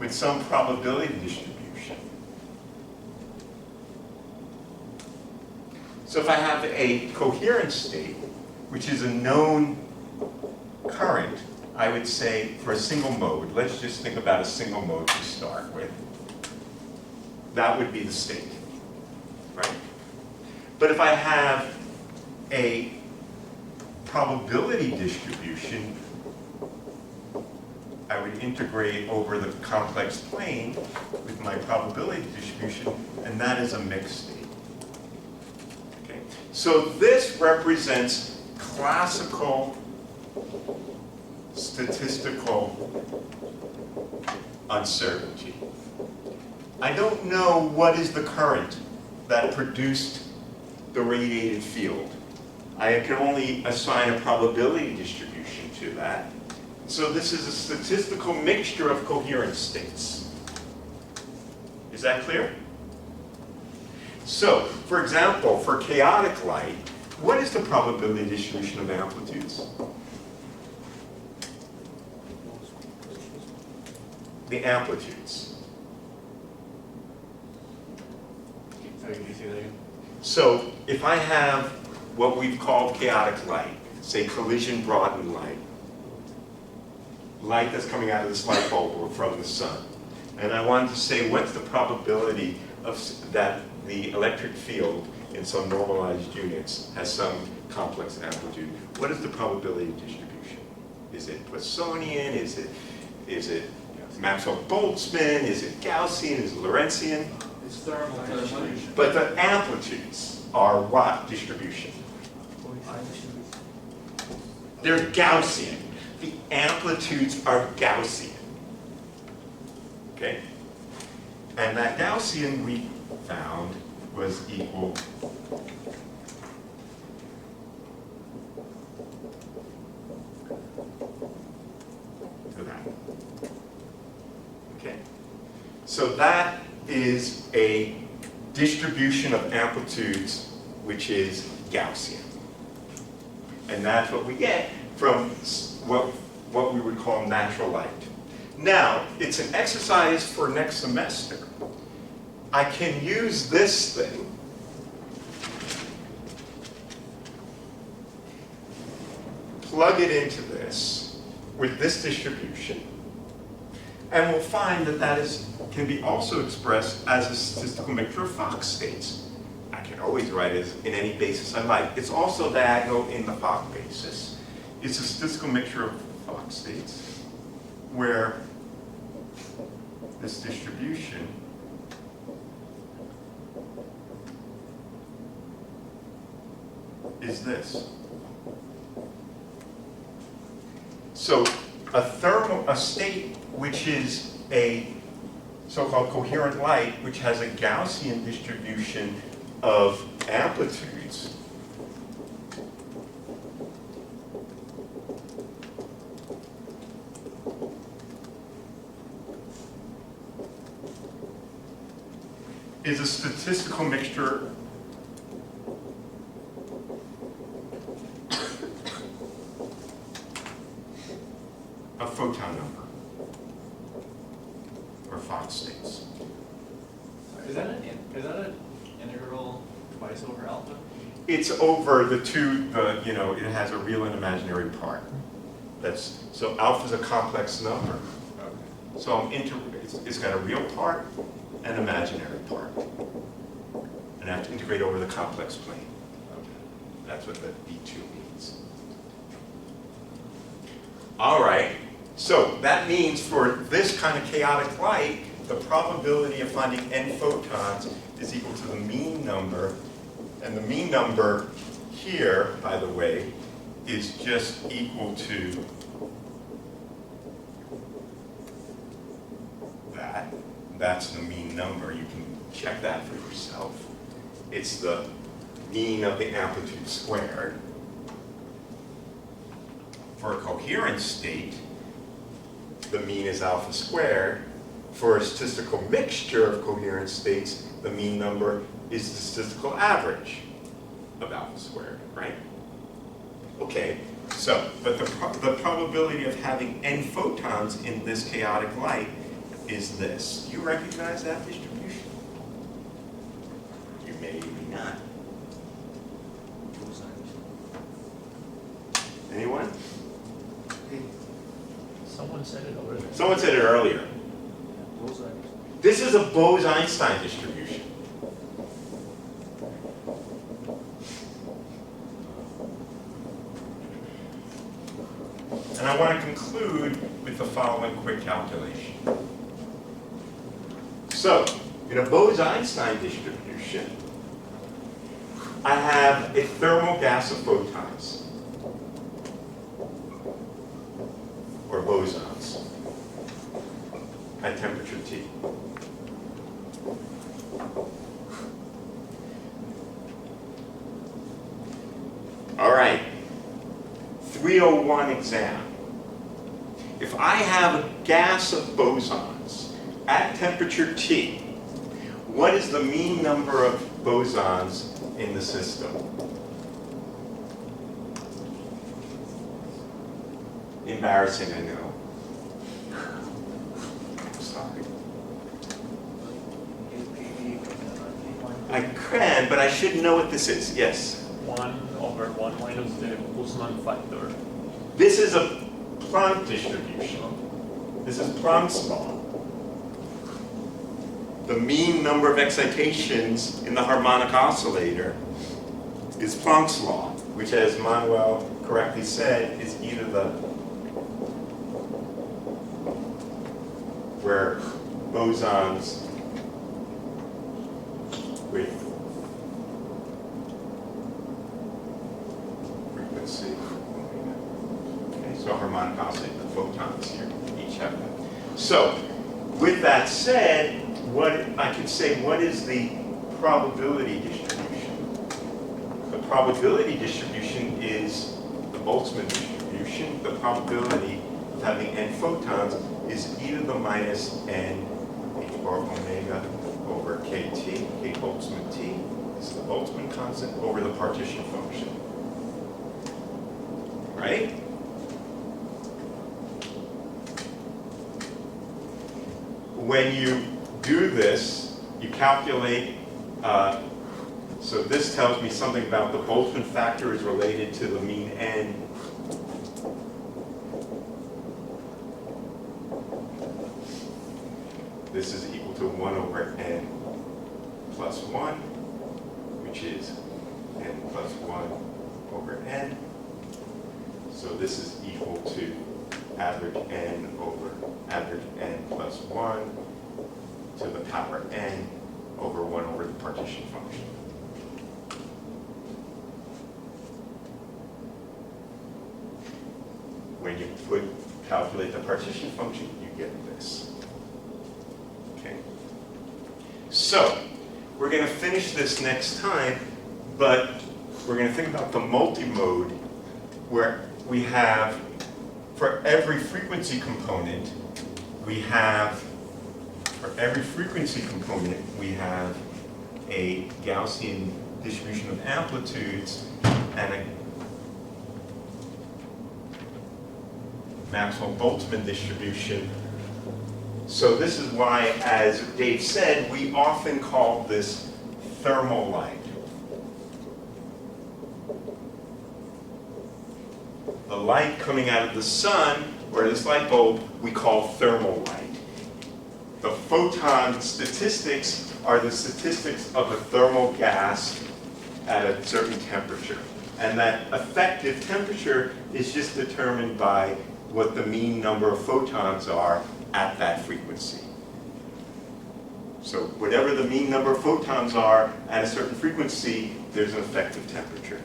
with some probability distribution. So if I have a coherent state, which is a known current, I would say for a single mode, let's just think about a single mode to start with. that would be the state, right? But if I have a probability distribution, I would integrate over the complex plane with my probability distribution, and that is a mixed state. Okay? So this represents classical statistical uncertainty. I don't know what is the current that produced the radiated field. I can only assign a probability distribution to that. So this is a statistical mixture of coherent states. Is that clear? So, for example, for chaotic light, what is the probability distribution of amplitudes? The amplitudes. Sorry, can you say that again? So if I have what we've called chaotic light, say collision broadened light, light that's coming out of this light bulb or from the sun, and I wanted to say what's the probability of that the electric field in some normalized units has some complex amplitude. What is the probability distribution? Is it Poissonian? Is it Maxwell-Boltzmann? Is it Gaussian? Is it Lorentzian? It's thermal distribution. But the amplitudes are what distribution? They're Gaussian. The amplitudes are Gaussian. Okay? And that Gaussian we found was equal to that. Okay? So that is a distribution of amplitudes which is Gaussian. And that's what we get from what we would call natural light. Now, it's an exercise for next semester. I can use this thing plug it into this with this distribution, and we'll find that can be also expressed as a statistical mixture of Fock states. I can always write it in any basis I like. It's also diagonal in the Fock basis. It's a statistical mixture of Fock states where this distribution is this. So a state which is a so-called coherent light, which has a Gaussian distribution of amplitudes, is a statistical mixture of photon number, or Fock states. Is that an integral twice over alpha? It's over the two, it has a real and imaginary part. So alpha is a complex number. Okay. So it's got a real part and imaginary part. And I have to integrate over the complex plane. Okay. That's what the B2 means. All right, so that means for this kind of chaotic light, the probability of finding n photons is equal to the mean number. And the mean number here, by the way, is just equal to that. That's the mean number. You can check that for yourself. It's the mean of the amplitude squared. For a coherent state, the mean is alpha squared. For a statistical mixture of coherent states, the mean number is the statistical average of alpha squared, right? Okay, so, but the probability of having n photons in this chaotic light is this. Do you recognize that distribution? You may not. Anyone? Someone said it over there. Someone said it earlier. This is a Bose-Einstein distribution. And I want to conclude with the following quick calculation. So, in a Bose-Einstein distribution, I have a thermal gas of photons, or bosons, at temperature T. All right, 301 exam. If I have a gas of bosons at temperature T, what is the mean number of bosons in the system? Embarrassing, I know. Sorry. I can, but I should know what this is. Yes? 1/1 minus the Boltzmann factor. This is a Planck distribution. This is Planck's law. The mean number of excitations in the harmonic oscillator is Planck's law, which, as Manuel correctly said, is either where bosons with frequency. Okay, so harmonic oscillator, the photons here each have that. So, with that said, what I can say, what is the probability distribution? The probability distribution is the Boltzmann distribution. The probability of having n photons is e to the minus n h bar omega over kt, k Boltzmann t. This is the Boltzmann constant over the partition function. Right? When you do this, you calculate, so this tells me something about the Boltzmann factor is related to the mean n. This is equal to 1 over n plus 1, which is n plus 1 over n. So this is equal to average n over average n plus 1 to the power n over 1 over the partition function. When you calculate the partition function, you get this. Okay. So, we're going to finish this next time, but we're going to think about the multimode where we have, for every frequency component, we have a Gaussian distribution of amplitudes and a Maxwell-Boltzmann distribution. So this is why, as Dave said, we often call this thermal light. The light coming out of the sun, or this light bulb, we call thermal light. The photon statistics are the statistics of a thermal gas at a certain temperature. And that effective temperature is just determined by what the mean number of photons are at that frequency. So whatever the mean number of photons are at a certain frequency, there's an effective temperature.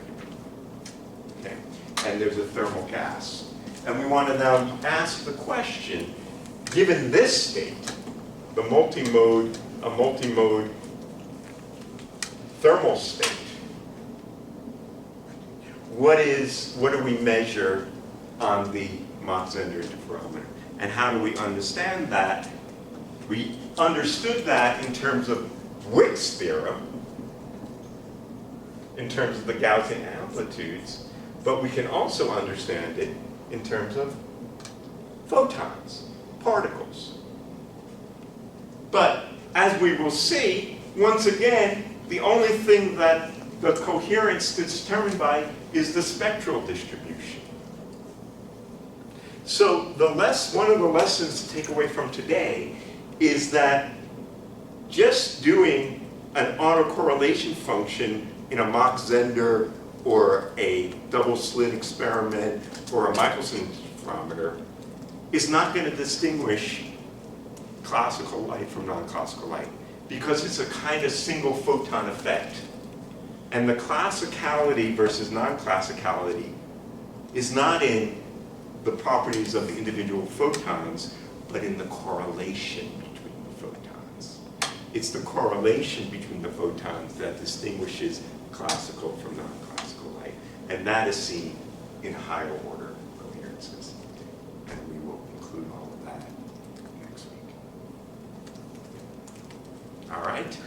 Okay? And there's a thermal gas. And we want to now ask the question, given this state, a multimode thermal state, what do we measure on the Mach-Zehnder interferometer? And how do we understand that? We understood that in terms of Wick's theorem, in terms of the Gaussian amplitudes, but we can also understand it in terms of photons, particles. But as we will see, once again, the only thing that the coherence is determined by is the spectral distribution. So one of the lessons to take away from today is that just doing an autocorrelation function in a Mach-Zehnder or a double slit experiment or a Michelson interferometer is not going to distinguish classical light from non-classical light, because it's a kind of single photon effect. And the classicality versus non-classicality is not in the properties of the individual photons, but in the correlation between the photons. It's the correlation between the photons that distinguishes classical from non-classical light. And that is seen in higher order coherences. And we will include all of that next week. All right?